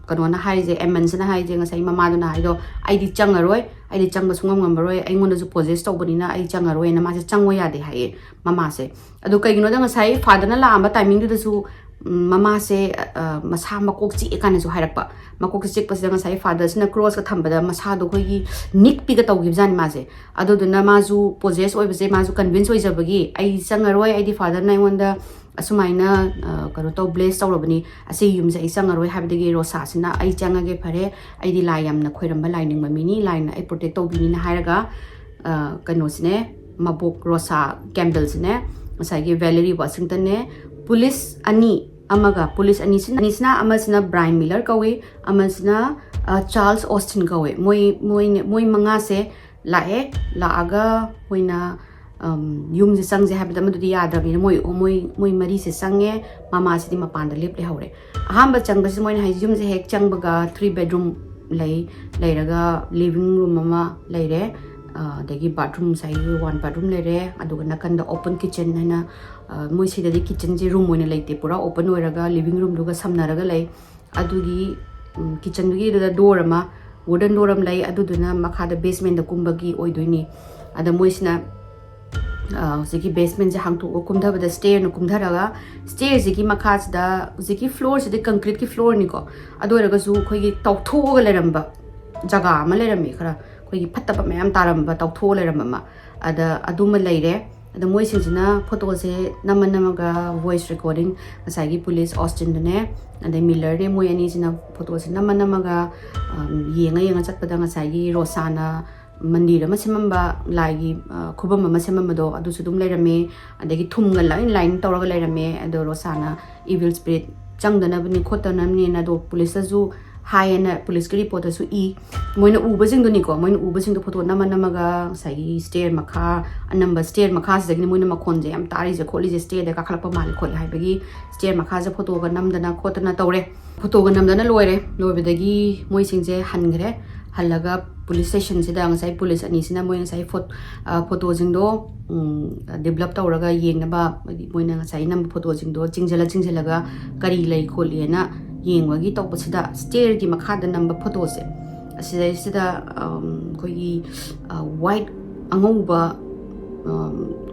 ꯀꯩꯅꯣꯅ ꯍꯥꯏꯔꯤꯁꯦ ꯑꯦꯃꯟꯁꯤꯅ ꯍꯥꯏꯔꯤꯁꯦ ꯉꯁꯥꯏ ꯃꯃꯥꯗꯨꯅ ꯍꯥꯏꯗꯣ ꯑꯩꯗꯤ ꯆꯪꯉꯔꯣꯏ ꯑꯩꯗꯤ ꯆꯪꯕ ꯁꯨꯡꯉꯝ ꯉꯝꯃꯔꯣꯏ ꯑꯩꯉꯣꯟꯗꯁꯨ ꯄꯣꯖꯦꯁ ꯇꯧꯕꯅꯤꯅ ꯑꯩ ꯆꯪꯉꯔꯣꯏꯅ ꯃꯥꯁꯦ ꯆꯪꯉꯣ ꯌꯥꯗꯦ ꯍꯥꯏꯌꯦ ꯃꯃꯥꯁꯦ ꯑꯗꯣ ꯀꯩꯒꯤꯅꯣꯗ ꯉꯁꯥꯏ ꯐꯥꯗꯔꯅ ꯂꯥꯛꯑꯝꯕ ꯇꯥꯏꯃꯤꯡꯗꯨꯗꯁꯨ ꯃꯃꯥꯁꯦ ꯃꯁꯥ ꯃꯀꯣꯛ ꯆꯤꯛꯑꯦ ꯀꯥꯟꯅꯁꯨ ꯍꯥꯏꯔꯛꯄ ꯃꯀꯣꯛꯁꯦ ꯆꯤꯛꯄꯁꯤꯗ ꯉꯁꯥꯏ ꯐꯥꯗꯔꯁꯤꯅ ꯀ꯭ꯔꯣꯁꯀ ꯊꯝꯕꯗ ꯃꯁꯥꯗꯣ ꯑꯩꯈꯣꯏꯒꯤ ꯅꯤꯛꯄꯤꯒ ꯇꯧꯈꯤꯕꯖꯥꯠꯅꯤ ꯃꯥꯁꯦ ꯑꯗꯨꯗꯨꯅ ꯃꯥꯁꯨ ꯄꯣꯖꯦꯁ ꯑꯣꯏꯕꯁꯦ ꯃꯥꯁꯨ ꯀꯟꯚꯤꯟꯁ ꯑꯣꯏꯖꯕꯒꯤ ꯑꯩ ꯆꯪꯉꯔꯣꯏ ꯑꯩꯗꯤ ꯐꯥꯗꯔꯅ ꯑꯩꯉꯣꯟꯗ ꯑꯁꯨꯃꯥꯏꯅ ꯀꯩꯅꯣ ꯕ꯭ꯂꯦꯁ ꯇꯧꯔꯕꯅꯤ ꯑꯁꯤꯒꯤ ꯌꯨꯝꯁꯦ ꯑꯩ ꯆꯪꯉꯔꯣꯏ ꯍꯥꯏꯕꯗꯒꯤ ꯔꯣꯁꯥꯁꯤꯅ ꯑꯩ ꯆꯪꯉꯒꯦ ꯐꯔꯦ ꯑꯩꯗꯤ ꯂꯥꯏ ꯌꯥꯝꯅ ꯈꯣꯏꯔꯝꯕ ꯂꯥꯏ ꯅꯤꯡꯕ ꯃꯤꯅꯤ ꯂꯥꯏꯅ ꯑꯩ ꯄ꯭ꯔꯣꯇꯦꯛ ꯇꯧꯕꯤꯅꯤꯅ ꯍꯥꯏꯔꯒ ꯀꯩꯅꯣꯁꯤꯅꯦ ꯃꯕꯣꯛ ꯔꯣꯁꯥ ꯀꯦꯝꯕꯦꯜꯁꯤꯅꯦ ꯉꯁꯥꯏꯒꯤ ꯚꯦꯂꯦꯔꯤ ꯋꯥꯁꯤꯡꯇꯟꯅꯦ ꯄꯨꯂꯤꯁ 2 ꯑꯃꯒ ꯄꯨꯂꯤꯁ ꯑꯅꯤꯁꯤꯅ ꯑꯃꯁꯤꯅ ꯕ꯭ꯔꯥꯏꯟ ꯃꯤꯂꯔ ꯀꯧꯏ ꯑꯃꯁꯤꯅ ꯆꯥꯔꯜꯁ ꯑꯣꯁꯇꯤꯟ ꯀꯧꯏ ꯃꯣꯏ 5ꯁꯦ ꯂꯥꯛꯑꯒ ꯃꯣꯏꯅ ꯌꯨꯝꯁꯦ ꯆꯪꯁꯦ ꯍꯥꯏꯕꯗ ꯃꯗꯨꯗꯤ ꯌꯥꯗ꯭ꯔꯕꯅꯤꯅ ꯃꯣꯏ 4ꯁꯦ ꯆꯪꯉꯦ ꯃꯃꯥꯁꯤꯗꯤ ꯃꯄꯥꯟꯗ ꯂꯦꯞꯍꯧꯔꯦ ꯑꯍꯥꯟꯕ ꯆꯪꯕꯁꯤ ꯃꯣꯏꯅ ꯍꯥꯏꯁꯦ ꯌꯨꯝꯁꯦ ꯍꯦꯛ ꯆꯪꯕꯒ 3 bedroom ꯂꯩꯔꯒ ꯂꯤꯚꯤꯡ ꯔꯨꯝ ꯑꯃ ꯂꯩꯔꯦ ꯑꯗꯒꯤ ꯕꯥꯊꯔꯨꯝ ꯉꯁꯥꯏꯒꯤ 1 bathroom ꯂꯩꯔꯦ ꯑꯗꯨꯒ ꯅꯥꯀꯟꯗ ꯑꯣꯄꯟ ꯀꯤꯆꯟ ꯍꯥꯏꯅ ꯃꯣꯏ ꯁꯤꯗꯗꯤ ꯀꯤꯆꯟꯁꯦ ꯔꯨꯝ ꯑꯣꯏꯅ ꯂꯩꯇꯦ ꯄꯨꯔꯥ ꯑꯣꯄꯟ ꯑꯣꯏꯔꯒ ꯂꯤꯚꯤꯡ ꯔꯨꯝꯗꯨꯒ ꯁꯝꯅꯔꯒ ꯂꯩ ꯑꯗꯨꯒꯤ ꯀꯤꯆꯟꯗꯨꯒꯤꯗꯨꯗ ꯗꯣꯔ ꯑꯃ ꯋꯨꯗꯟ ꯗꯣꯔ ꯑꯃ ꯂꯩ ꯑꯗꯨꯗꯨꯅ ꯃꯈꯥꯗ ꯕꯦꯁꯃꯦꯟꯗ ꯀꯨꯝꯕꯒꯤ ꯑꯣꯏꯗꯣꯏꯅꯤ ꯑꯗ ꯃꯣꯏꯁꯤꯅ ꯍꯧꯖꯤꯛꯀꯤ ꯕꯦꯁꯃꯦꯟꯁꯦ ꯍꯥꯡꯇꯣꯛꯑꯒ ꯀꯨꯝꯊꯕꯗ ꯁ꯭ꯇꯦꯌꯔꯅ ꯀꯨꯝꯊꯔꯒ ꯁ꯭ꯇꯦꯌꯔꯁꯤꯒꯤ ꯃꯈꯥꯁꯤꯗ ꯍꯧꯖꯤꯛꯀꯤ ꯐ꯭ꯂꯣꯔꯁꯤꯗꯤ ꯀꯪꯀ꯭ꯔꯤꯠꯀꯤ ꯐ꯭ꯂꯣꯔꯅꯤꯀꯣ ꯑꯗꯨ ꯑꯣꯏꯔꯒꯁꯨ ꯑꯩꯈꯣꯏꯒꯤ ꯇꯧꯊꯣꯛꯑꯒ ꯂꯩꯔꯝꯕ ꯖꯒꯥ ꯑꯃ ꯂꯩꯔꯝꯃꯤ ꯈꯔ ꯑꯩꯈꯣꯏꯒꯤ ꯐꯠꯇꯕ ꯃꯌꯥꯝ ꯇꯥꯔꯝꯕ ꯇꯧꯊꯣꯛꯑ ꯂꯩꯔꯝꯕ ꯑꯃ ꯑꯗꯨꯃ ꯂꯩꯔꯦ ꯑꯗ ꯃꯣꯏꯁꯤꯡꯁꯤꯅ ꯐꯣꯇꯣꯁꯦ ꯅꯝꯃꯒ ꯚꯣꯏꯁ ꯔꯦꯀꯣꯔꯗꯤꯡ ꯉꯁꯥꯏꯒꯤ ꯄꯨꯂꯤꯁ ꯑꯣꯁꯇꯤꯟꯗꯨꯅꯦ ꯑꯗꯩ ꯃꯤꯂꯔꯅꯦ ꯃꯣꯏ ꯑꯅꯤꯁꯤꯅ ꯐꯣꯇꯣꯁꯦ ꯅꯝꯃꯒ ꯌꯦꯡꯉ ꯆꯠꯄꯗ ꯉꯁꯥꯏꯒꯤ ꯔꯣꯁꯥꯅ ꯃꯟꯗꯤꯔ ꯑꯃ ꯁꯦꯝꯃꯝꯕ ꯂꯥꯏꯒꯤ ꯈꯨꯕꯝ ꯑꯃ ꯁꯦꯝꯃꯝꯕꯗꯣ ꯑꯗꯨꯁꯨ ꯑꯗꯨꯝ ꯂꯩꯔꯝꯃꯦ ꯑꯗꯒꯤ ꯊꯨꯝꯒ ꯂꯥꯏꯟ ꯇꯧꯔꯒ ꯂꯩꯔꯝꯃꯦ ꯑꯗꯣ ꯔꯣꯁꯥꯅ ꯏꯚꯤꯜ ꯁ꯭ꯄꯤꯔꯤꯠ ꯆꯪꯗꯅꯕꯅꯤ ꯈꯣꯠꯇꯅꯕꯅꯤꯅ ꯑꯗꯣ ꯄꯨꯂꯤꯁꯇꯁꯨ ꯍꯥꯏꯌꯦꯅ ꯄꯨꯂꯤꯁꯀꯤ ꯔꯤꯄꯣꯔꯠꯇꯁꯨ ꯏ ꯃꯣꯏꯅ ꯎꯕꯁꯤꯡꯗꯨꯅꯤꯀꯣ ꯃꯣꯏꯅ ꯎꯕꯁꯤꯡꯗꯣ ꯐꯣꯇꯣ ꯅꯝꯃꯒ ꯉꯁꯥꯏꯒꯤ ꯁ꯭ꯇꯦꯌꯔ ꯃꯈꯥ ꯑꯅꯝꯕ ꯁ꯭ꯇꯦꯌꯔ ꯃꯈꯥꯁꯤꯗꯒꯤꯅꯤ ꯃꯣꯏꯅ ꯃꯈꯣꯟꯁꯦ ꯌꯥꯝ ꯇꯥꯔꯤꯁꯦ ꯈꯣꯠꯂꯤꯁꯦ ꯁ꯭ꯇꯦꯌꯔꯗ ꯀꯥꯈꯠꯂꯛꯄ ꯃꯥꯜꯂꯦ ꯈꯣꯠꯂꯦ ꯍꯥꯏꯕꯒꯤ ꯁ꯭ꯇꯦꯌꯔ ꯃꯈꯥꯁꯦ ꯐꯣꯇꯣꯒ ꯅꯝꯗꯅ ꯈꯣꯠꯇꯅ ꯇꯧꯔꯦ ꯐꯣꯇꯣꯒ ꯅꯝꯗꯅ ꯂꯣꯏꯕꯗꯒꯤ ꯃꯣꯏꯁꯤꯡꯁꯦ hangre halaga police station sida ngasai police ani sina moi ngasai photo jingdo develop tawraga yengnaba moina ngasai nam photo jingdo jingjalaga kari lai kholi na yengwagi tawpasida stair gi makhada namba photo se sida koi white angouba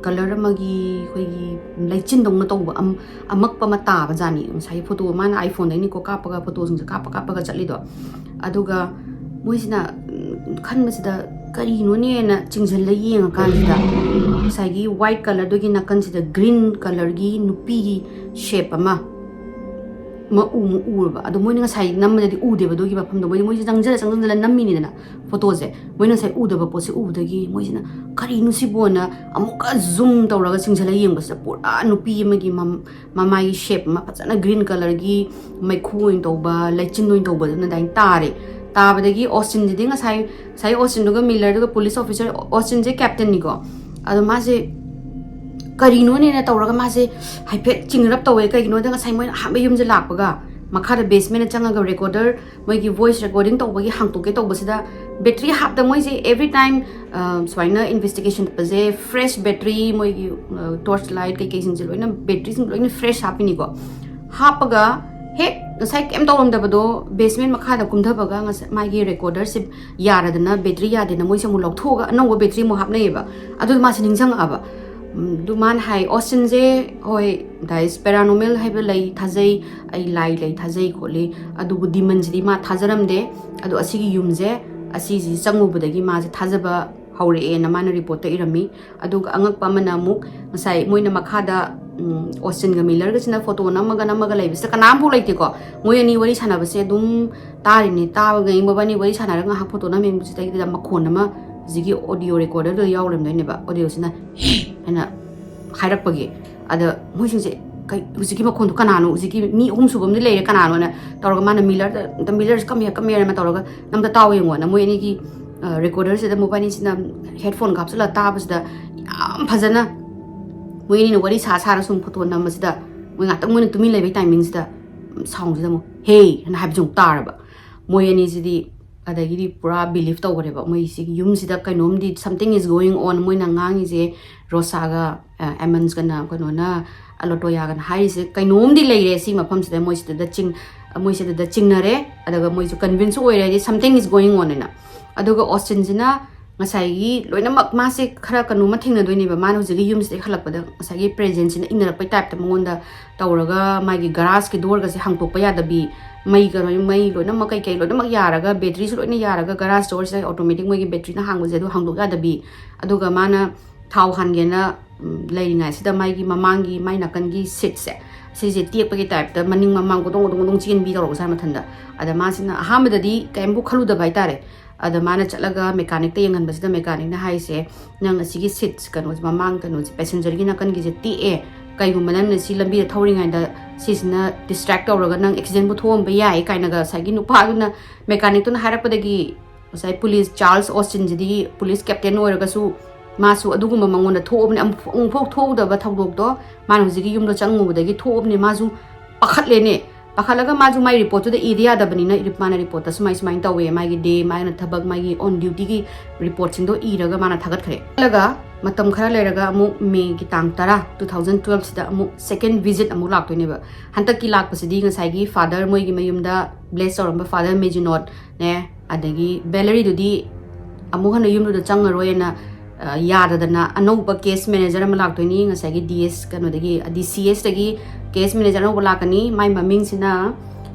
color magi koi laichin dong na tawba amakpa mata ba jani ngasai photo mana iphone dai ni ko kapaga photo jing kapaga chali do aduga moisina khanbasida kari no ne na chingjal la yeng kan sida saigi white color dogi nakan sida green color gi nupi gi shape ama ma urba adu moina sai namma di ude ba dogi ba pham do moi jangjala nammi ni na photo je moina sai ude ba posi udagi moisina kari nu si bona amuka zoom tawraga chingjala yeng basa pura nupi magi mamai shape ma pachana green color gi mai khuin tawba laichin noin tawba na dai tare tabadagi Austin di nga sai Austin duga Miller duga police officer Austin je captain ni ko ado ma je karino ne na tawraga ma je haipet chingrap tawe kai no da sai moi ha yum je lakpaga makhara basement changa ga recorder moi gi voice recording tawbagi hangtoke tawbasida battery hap da moi je every time swaina investigation paje fresh battery moi gi torch light kai sing je loina battery sing loina fresh hapini ko hapaga he ngasai kem tawram da bado basement makha da kumtha baga ngasai magi recorder sip yara dana battery ya de na moi samu lokthoga anong battery mo hapnai ba adu ma sining jang aba du man hai Austin je hoi dais paranormal hai lai thajai ai lai thajai kholi adu bu demon ji ma thajaram de adu asigi yum je asi ji changu budagi ma je thajaba haure e na mana report ta irami adu angak pa mana muk ngasai moina makha da Austin ga Miller ga sina photo namaga lai bisa kanam bu lai ti ko moi ani wari sana ba se dum tari ni ta ga ing ba ni wari sana ga ha photo na mem bu tai da makhon ma zigi audio recorder do yawrem ne ba audio sina ana khairak pagi ada moi sing se kai zigi makhon to kanano zigi mi hum su bam ni lai kanano na tor ga mana Miller da Miller kam ya ma tor ga nam da taw yeng wa na moi ani gi recorder se da mobile ni sina headphone gap sala ta bas da yam phajana moi ni wari sa sum photo nam masida moi ngata moi tumi lai bai timing sida sound sida mo hey na hab jung tar ba moi ani sidi adagi di pura believe to gore ba moi si yum sida kainom di something is going on moi na ngang je rosa ga amens kana kono na aloto ya gan hai se kainom di lai re si mafam sida moi sida da ching na re adaga moi su convince oi re something is going on na aduga Austin jina ngasai loina mak ma se khara kanu ma thingna doini ba man hojigi yum se khalak pada ngasai presence in inna pai type ta monda tawraga magi garage ki door ga se hangtok pa ya da bi mai ga mai loina ma kai loina mak yaraga battery su loina yaraga garage door se automatic mai gi battery na hangbo je do hangdok ya da bi aduga mana thau han ge na leiringa sida mai gi mamangi mai nakan gi seat se se tiek pa gi type ta maning mamang ko dong chin bi tawro sa ma thanda ada ma sina ahamda di kaimbu khalu da bai tare ada mana chalaga mechanic te yangan basida mechanic na hai se nang asigi seats kanu mamang kanu passenger gi nakan gi je ti e kai gum nan si lambi da thawring ai da sisna distract awraga nang accident bu thom ba yai kai naga sagi nu pa na mechanic tu na harap padagi sai police Charles Austin ji police captain oiraga su masu adugumba mangon da thobni am phok thok da ba thawdok do man hojigi yum do changu budagi thobni masu pakhatle ne pakhalaga maju mai report to the area da bani na mana report tas mai smai tawe mai gi day mai na thabak mai gi on duty gi report sing do iraga mana thagat khare laga matam khara leraga amu me gi tang tara 2012 sida amu second visit amu lak to ne ba hantak ki lak pasidi ngasai gi father moi gi mayum da bless oramba father mejinot ne adagi Valerie do di amu hana yum do changaroi na yada dana anoba case manager am lak to ni ngasai gi DS kanu dagi DCS dagi case manager no lakani mai maming sina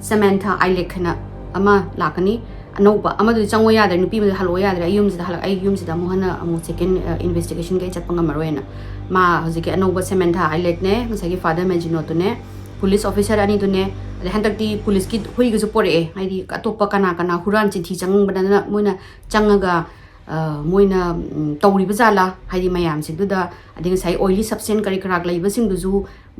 Samantha Ilekna ama lakani anoba amadu changwa ya da nupi me halo ya da yum sida halak ai yum sida mohana amu second investigation ge chatpanga maroena ma hojike anoba Samantha Ilek ne ngasagi father majino to ne police officer ani to ne hantak di police ki hui gu support e ai di atopa kana huran chi thi chang badana moina changaga moina tawriba jala haidi mayam singduda ading sai oily substance kari karak laiba singduju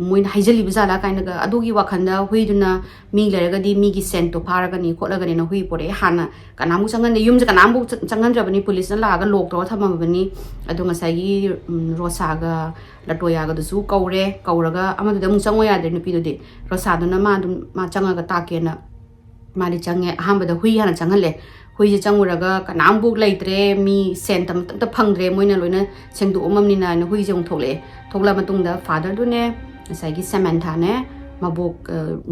moina haijaliba jala kainaga adugi wakhanda huiduna mi leragadi mi gi scent to pharagani kholagani na hui pore hana kanamu changan yumje kanamu changan jabani police na laga lok to thamamabani adunga sai gi rosa ga latoya ga dusu kaure kauraga amadu dam changoya de nupi de rosa duna ma changa ga takena mari change ahambada hui hana changale hui je changuraga kanam buk laitre mi sentam ta phangdre moina loina sengdu omamni na hui jong thole thogla matungda father du ne sai gi Samantha ne mabok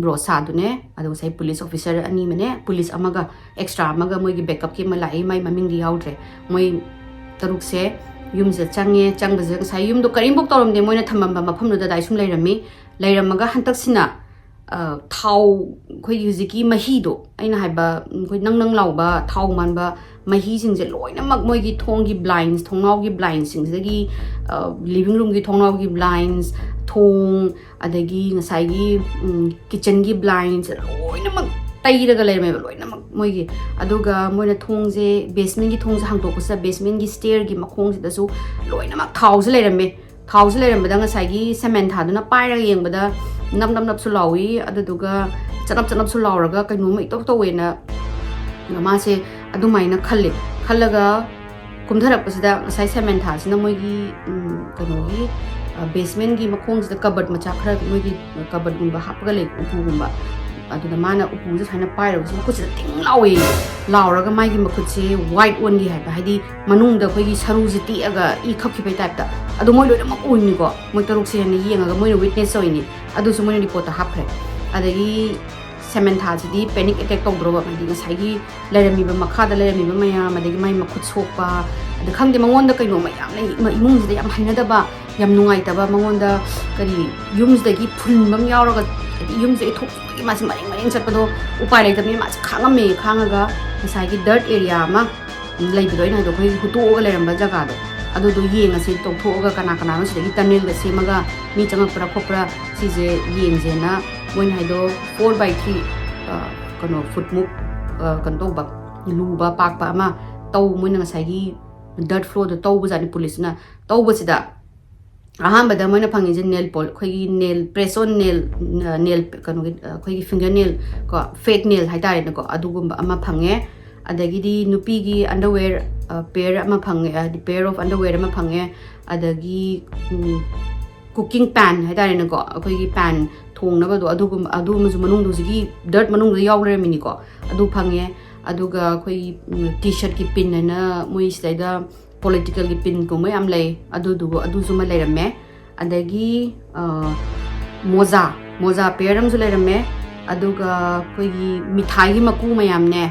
rosa du ne adu sai police officer ani mane police amaga extra amaga moi gi backup ki malai mai maming di yaudre moi taruk se yum je change changba je sai yum do karim bok torom de moina thamamba mafam du da dai sum lairami lairamaga hantak sina thau khoi huziki mahi do aina haiba khoi nang lauba thau manba mahi sing je loina mak moi gi thong gi blinds thongnau gi blinds sing je gi living room gi thongnau gi blinds thong adagi ngasai gi kitchen gi blinds loina mak tai daga leime loina mak moi gi aduga moina thong je basement gi thong je hang to ko sa basement gi stair gi makhong je da su loina mak thau je leirame thau je leirame da ngasai gi Samantha duna paira yengbada nap su lawi aduga chanap su lauraga kainu mai tok towena ma se adumaina khallaga kumtharak pasida sai Samantha sina moigi kainu gi basement gi makhong sida cupboard macha khara moigi cupboard gumba hapga le upu gumba aduna mana upu je thaina paira su ko sida ting lawi lauraga mai gi makhut se white one gi haiba haidi manung da khoi gi saru ji ti aga I khapki pai type ta adu moi loina mak uini ko moi taruk se ni yenga moi witness soini adu su moi report ta hapre adagi Samantha ji panic attack tawdroba mai di ngasai gi lerami ba makha da lerami ba maya madagi mai makhut sokpa adu khangde mangon da kaino mayam nei imung ji da yam hainada ba yam nungai ta ba mangon da kari yums da gi phun bam yauraga yums e thok ma si maring chatpado upai lai tamni ma khangame khangaga ngasai gi dirt area ma leibido ina do khoi hutu ga leramba jaga do adu do yenga se tok thoga kana no sidagi tunnel ga semaga mi changak pra khopra si je yeng je na moin haido 4/3 kano footmuk kan to ba lu ba pak pa ma taw moin ngasai gi dirt floor do taw bujani police na taw bujida ahamba da moina phangi je nail pol khoi gi nail press on nail kano gi khoi gi finger nail ko fake nail haitare na ko adugumba ama phange adagi di nupi gi underwear pair ama phange di pair of underwear ama phange adagi cooking pan haitare na ko khoi gi pan thong na ba do adu mu manung du gi dirt manung du yaw le mini ko adu phange aduga khoi t-shirt ki pin na moi sida political gi pin ko mai am lei adu zuma le rame adagi moza pair am zu le rame aduga khoi gi mithai gi maku mayam ne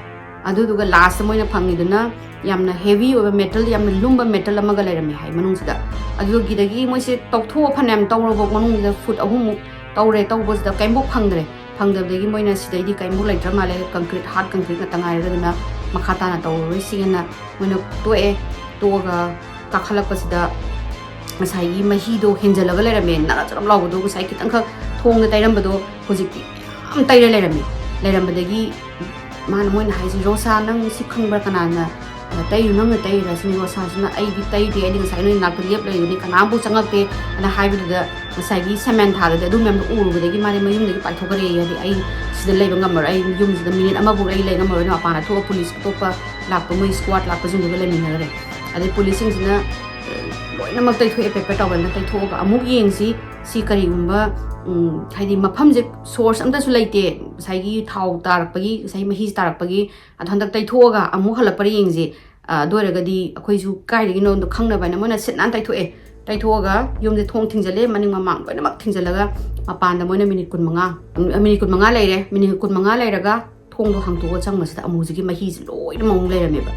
aduga last moina phangi duna yamna heavy over metal yamna lumba metal amaga le rame hai manung sida adugi dagi moi se toktho phanam tawro bok manung da foot ahum tawre tawbos da kaimbo phangdabdagi moina sidai di kaimbo laitra male concrete hard concrete na tangai raduna makhata na tawroi singena moina toga kakhalak pasida masai gi mahi do henjalaga le rame na charam law do sai kitang kha thong da tairam bado hojik am taira le rame badagi man moina haisi rosa nang si khangbar kana na tai nang tai rasini rosa sina ai di tai di ani sai no na kliap le ni kana bu changak te na haibu da masai gi Samantha da du mem uru badagi mari mayum da pai thogare ya di ai sida le bangam mar ai yum da minute ama bu ai le ngamar na pa na tho police topa lakpa moi squad lakpa jung da le min na re ade police sing na loina mak tai thoi paper taw na tai thoga amuk yeng si kari gumba haidi mafam je source amda su laite sai gi thau tarakpagi sai mahi tarakpagi adhandak tai thoga amuk halapari yeng je doiragadi akhoi su kai gi no do khangna ba na mona sit nan tai thoga yum je thong thingjale maning mamang loina mak thingjalaga mapan da moina minute 15 leire minute 15 leiraga thong do hang to chang masida amu ji gi mahi loina mong leirame ba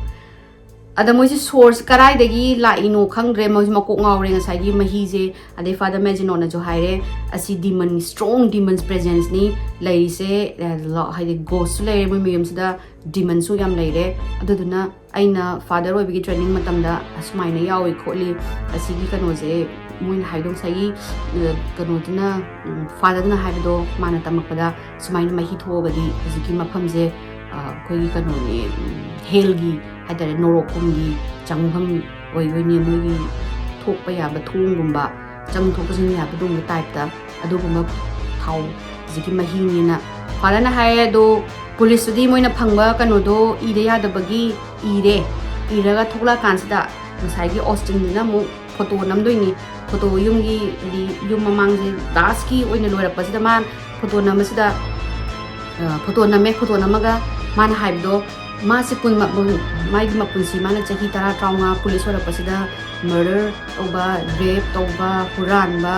ada moi source karai dagi la ino khangre moi ma ko ngawre nga sai gi mahi je ade father imagine ona jo haire asi demon strong demons presence ni lai se la haide ghost le moi miyam sida demon su yam leire aduduna aina father oi bigi training matam da asmai na yawi kholi asi gi kano je moi haidong sai gi kano dina father dina haido mana tamakpada smai na mahi thogadi asi gi mafam je khoi gi kano ni helgi adare norokum gi ꯆꯪꯐꯝ ꯑꯣꯏꯗꯣꯏꯅꯤ ꯃꯣꯏꯒꯤ ꯊꯣꯛꯄ ꯌꯥꯕ ꯊꯣꯡꯒꯨꯝꯕ ꯆꯪ ꯊꯣꯛꯄꯁꯤꯡ ꯌꯥꯕꯗꯨꯒꯨꯝꯕ ꯇꯥꯏꯞꯇ ꯑꯗꯨꯒꯨꯝꯕ ꯊꯥꯎ ꯍꯧꯖꯤꯛꯀꯤ ꯃꯍꯤꯅꯤꯅ ꯐꯥꯗꯔꯅ ꯍꯥꯏꯌꯦ ꯑꯗꯣ ꯄꯨꯂꯤꯁꯇꯨꯗꯤ ꯃꯣꯏꯅ ꯐꯪꯕ ꯀꯩꯅꯣꯗꯣ ꯏꯗ ꯌꯥꯗꯕꯒꯤ ꯏꯔꯒ ꯊꯣꯛꯂꯛꯑꯀꯥꯟꯁꯤꯗ ꯉꯁꯥꯏꯒꯤ ꯑꯣꯁꯇꯤꯟꯗꯨꯅ ꯑꯃꯨꯛ ꯐꯣꯇꯣ ꯅꯝꯗꯣꯏꯅꯤ ꯐꯣꯇꯣ ꯌꯨꯝꯒꯤ ꯍꯥꯏꯗꯤ ꯌꯨꯝ ꯃꯃꯥꯡꯁꯦ ꯂꯥꯁꯀꯤ ꯑꯣꯏꯅ ꯂꯣꯏꯔꯛꯄꯁꯤꯗ ꯃꯥ ꯐꯣꯇꯣ ꯅꯝꯕꯁꯤꯗ ꯐꯣꯇꯣ ꯅꯝꯃꯦ ꯐꯣꯇꯣ ꯅꯝꯃꯒ ꯃꯥꯅ ꯍꯥꯏꯕꯗꯣ ꯃꯥꯁꯦ ꯃꯥꯒꯤ ꯃꯄꯨꯟꯁꯤ ꯃꯥꯅ ꯆꯍꯤ 10-15 ꯄꯨꯂꯤꯁ ꯑꯣꯏꯔꯛꯄꯁꯤꯗ ꯃꯔꯗꯔ ꯇꯧꯕ ꯔꯦꯞ ꯇꯧꯕ ꯍꯨꯔꯥꯟꯕ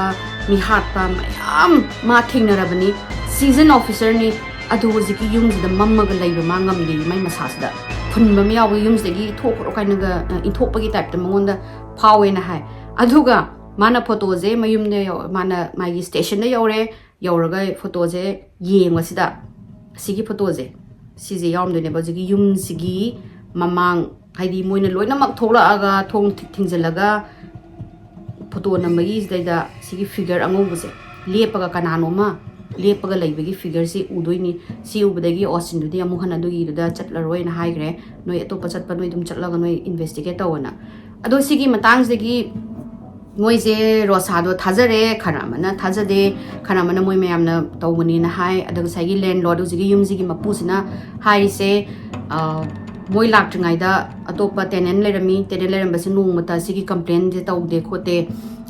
ꯃꯤ ꯍꯥꯠꯄ ꯃꯌꯥꯝ ꯃꯥ ꯊꯦꯡꯅꯔꯕꯅꯤ ꯁꯤꯖꯟ ꯑꯣꯐꯤꯁꯔꯅꯤ ꯑꯗꯨ ꯍꯧꯖꯤꯛꯀꯤ ꯌꯨꯝꯁꯤꯗ ꯃꯝꯃꯒ ꯂꯩꯕ ꯃꯥ ꯉꯝꯗꯦ ꯃꯥꯏ ꯃꯁꯥꯁꯤꯗ ꯐꯨꯟꯕ ꯑꯃ ꯌꯥꯎꯕ ꯌꯨꯝꯁꯤꯗꯒꯤ ꯊꯣꯛꯈ꯭ꯔꯣ ꯀꯥꯏꯅꯒ ꯏꯟꯊꯣꯛꯄꯒꯤ ꯇꯥꯏꯞꯇ ꯃꯉꯣꯟꯗ ꯐꯥꯎꯋꯦꯅ ꯍꯥꯏ ꯑꯗꯨꯒ ꯃꯥꯅ ꯐꯣꯇꯣꯁꯦ ꯃꯌꯨꯝꯗ ꯃꯥꯅ ꯃꯥꯒꯤ ꯁ꯭ꯇꯦꯁꯟꯗ ꯌꯧꯔꯒ ꯐꯣꯇꯣꯁꯦ ꯌꯦꯡꯕꯁꯤꯗ ꯑꯁꯤꯒꯤ ꯐꯣꯇꯣꯁꯦ ꯁꯤꯁꯦ ꯌꯥꯎꯔꯝꯗꯣꯏꯅꯦꯕ ꯍꯧꯖꯤꯛꯀꯤ ꯌꯨꯝꯁꯤꯒꯤ ꯃꯃꯥꯡ ꯍꯥꯏꯗꯤ ꯃꯣꯏꯅ ꯂꯣꯏꯅꯃꯛ ꯊꯣꯛꯂꯛꯑꯒ ꯊꯣꯡ ꯊꯤꯡꯖꯤꯜꯂꯒ ꯐꯣꯇꯣ ꯅꯝꯕꯒꯤꯁꯤꯗꯩꯗ ꯁꯤꯒꯤ ꯐꯤꯒꯔ ꯑꯉꯧꯕꯁꯦ ꯂꯦꯞꯄꯒ ꯀꯅꯥꯅꯣꯃ ꯂꯦꯞꯄꯒ ꯂꯩꯕꯒꯤ ꯐꯤꯒꯔꯁꯤ ꯎꯗꯣꯏꯅꯤ ꯁꯤ ꯎꯕꯗꯒꯤ ꯑꯣꯁꯇꯤꯟꯗꯨꯗꯤ ꯑꯃꯨꯛ ꯍꯟꯅ ꯑꯗꯨꯒꯤꯗꯨꯗ ꯆꯠꯂꯔꯣꯏꯅ ꯍꯥꯏꯈ꯭ರೆ ꯅꯣꯏ ꯑꯇꯣꯞꯄ ꯆꯠꯄ ꯅꯣꯏ ꯑꯗꯨꯝ ꯆꯠꯂꯒ ꯅꯣꯏ ꯏꯟꯚꯦꯁꯇꯤꯒꯦꯠ ꯇꯧꯋꯅ ꯑꯗꯣ ꯁꯤꯒꯤ ꯃꯇꯥꯡꯁꯤꯗꯒꯤ ꯃꯣꯏꯁꯦ ꯔꯣꯁꯥꯗꯣ ꯊꯥꯖꯔꯦ ꯈꯔ ꯑꯃꯅ ꯊꯥꯖꯗꯦ ꯈꯔ ꯑꯃꯅ ꯃꯣꯏ ꯃꯌꯥꯝꯅ ꯇꯧꯕꯅꯤꯅ ꯍꯥꯏ ꯑꯗꯨꯒ ꯉꯁꯥꯏꯒꯤ ꯂꯦꯟꯂꯣꯔꯗ ꯍꯧꯖꯤꯛꯀꯤ ꯌꯨꯝꯁꯤꯒꯤ ꯃꯄꯨꯁꯤꯅ ꯍꯥꯏꯔꯤꯁꯦ ꯃꯣꯏ ꯂꯥꯛꯇ꯭ꯔꯤꯉꯩꯗ ꯑꯇꯣꯞꯄ ꯇꯦꯅꯦꯟ ꯂꯩꯔꯝꯃꯤ ꯇꯦꯅꯦꯟ ꯂꯩꯔꯝꯕꯁꯤ ꯅꯣꯡꯃꯇ ꯁꯤꯒꯤ ꯀꯝꯄ꯭ꯂꯦꯟꯁꯦ ꯇꯧꯗꯦ ꯈꯣꯠꯇꯦ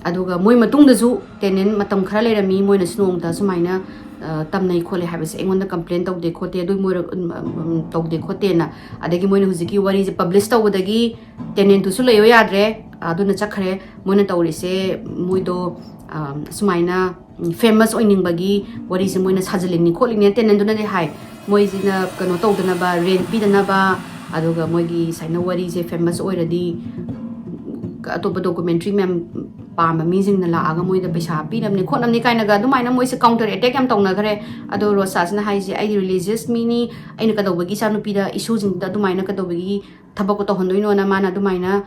ꯑꯗꯨꯒ ꯃꯣꯏ ꯃꯇꯨꯡꯗꯁꯨ ꯇꯦꯅꯦꯟ ꯃꯇꯝ ꯈꯔ ꯂꯩꯔꯝꯃꯤ ꯃꯣꯏꯅꯁꯨ ꯅꯣꯡꯃꯇ ꯁꯨꯃꯥꯏꯅ ꯇꯝꯅꯩ ꯈꯣꯠꯂꯦ ꯍꯥꯏꯕꯁꯦ ꯑꯩꯉꯣꯟꯗ ꯀꯝꯄ꯭ꯂꯦꯟ ꯇꯧꯗꯦ ꯈꯣꯠꯇꯦ ꯑꯗꯨ ꯃꯣꯏ ꯇꯧꯗꯦ ꯈꯣꯠꯇꯦꯅ ꯑꯗꯒꯤ ꯃꯣꯏꯅ ꯍꯧꯖꯤꯛꯀꯤ ꯋꯥꯔꯤꯁꯦ ꯄꯕ꯭ꯂꯤꯁ ꯇꯧꯕꯗꯒꯤ ꯇꯦꯅꯦꯟꯇꯨꯁꯨ ꯂꯩꯌꯣ ꯌꯥꯗ꯭ꯔꯦ ꯑꯗꯨꯅ ꯆꯠꯈ꯭ꯔꯦ ꯃꯣꯏꯅ ꯇꯧꯔꯤꯁꯦ ꯃꯣꯏꯗꯣ ꯁꯨꯃꯥꯏꯅ ꯐꯦꯃꯁ ꯑꯣꯏꯅꯤꯡꯕꯒꯤ ꯋꯥꯔꯤꯁꯦ ꯃꯣꯏꯅ ꯁꯥꯖꯤꯜꯂꯤꯅꯤ ꯈꯣꯠꯂꯤꯅꯤ ꯇꯦꯅꯦꯟꯗꯨꯅꯗꯤ ꯍꯥꯏ ꯃꯣꯏꯁꯤꯅ ꯀꯩꯅꯣ ꯇꯧꯗꯅꯕ ꯔꯦꯟꯠ ꯄꯤꯗꯅꯕ ꯑꯗꯨꯒ ꯃꯣꯏꯒꯤ ꯁꯥꯏꯅ ꯋꯥꯔꯤꯁꯦ ꯐꯦꯃꯁ ꯑꯣꯏꯔꯗꯤ ꯑꯇꯣꯞꯄ ꯗꯣꯀꯨꯃꯦꯟꯇ꯭ꯔꯤ ꯃꯌꯥꯝ ꯄꯥꯝꯕ ꯃꯤꯁꯤꯡꯅ ꯂꯥꯛꯑꯒ ꯃꯣꯏꯗ ꯄꯩꯁꯥ ꯄꯤꯅꯕꯅꯤ ꯈꯣꯠꯅꯕꯅꯤ ꯀꯥꯏꯅꯒ ꯑꯗꯨꯃꯥꯏꯅ ꯃꯣꯏꯁꯦ ꯀꯥꯎꯟꯇꯔ ꯑꯦꯇꯦꯛ ꯌꯥꯝ ꯇꯧꯅꯈ꯭ꯔꯦ ꯑꯗꯣ ꯔꯣꯁꯥꯁꯤꯅ ꯍꯥꯏꯁꯦ ꯑꯩꯗꯤ ꯔꯤꯂꯤꯖꯤꯌꯁ ꯃꯤꯅꯤ ꯑꯩꯅ ꯀꯩꯗꯧꯕꯒꯤ ꯏꯆꯥꯅꯨꯄꯤꯗ ꯏꯁꯨꯁꯤꯡꯗ ꯑꯗꯨꯃꯥꯏꯅ ꯀꯩꯗꯧꯕꯒꯤ ꯊꯕꯛꯀ ꯇꯧꯍꯟꯗꯣꯏꯅꯣꯅ ꯃꯥꯅ ꯑꯗꯨꯃꯥꯏꯅ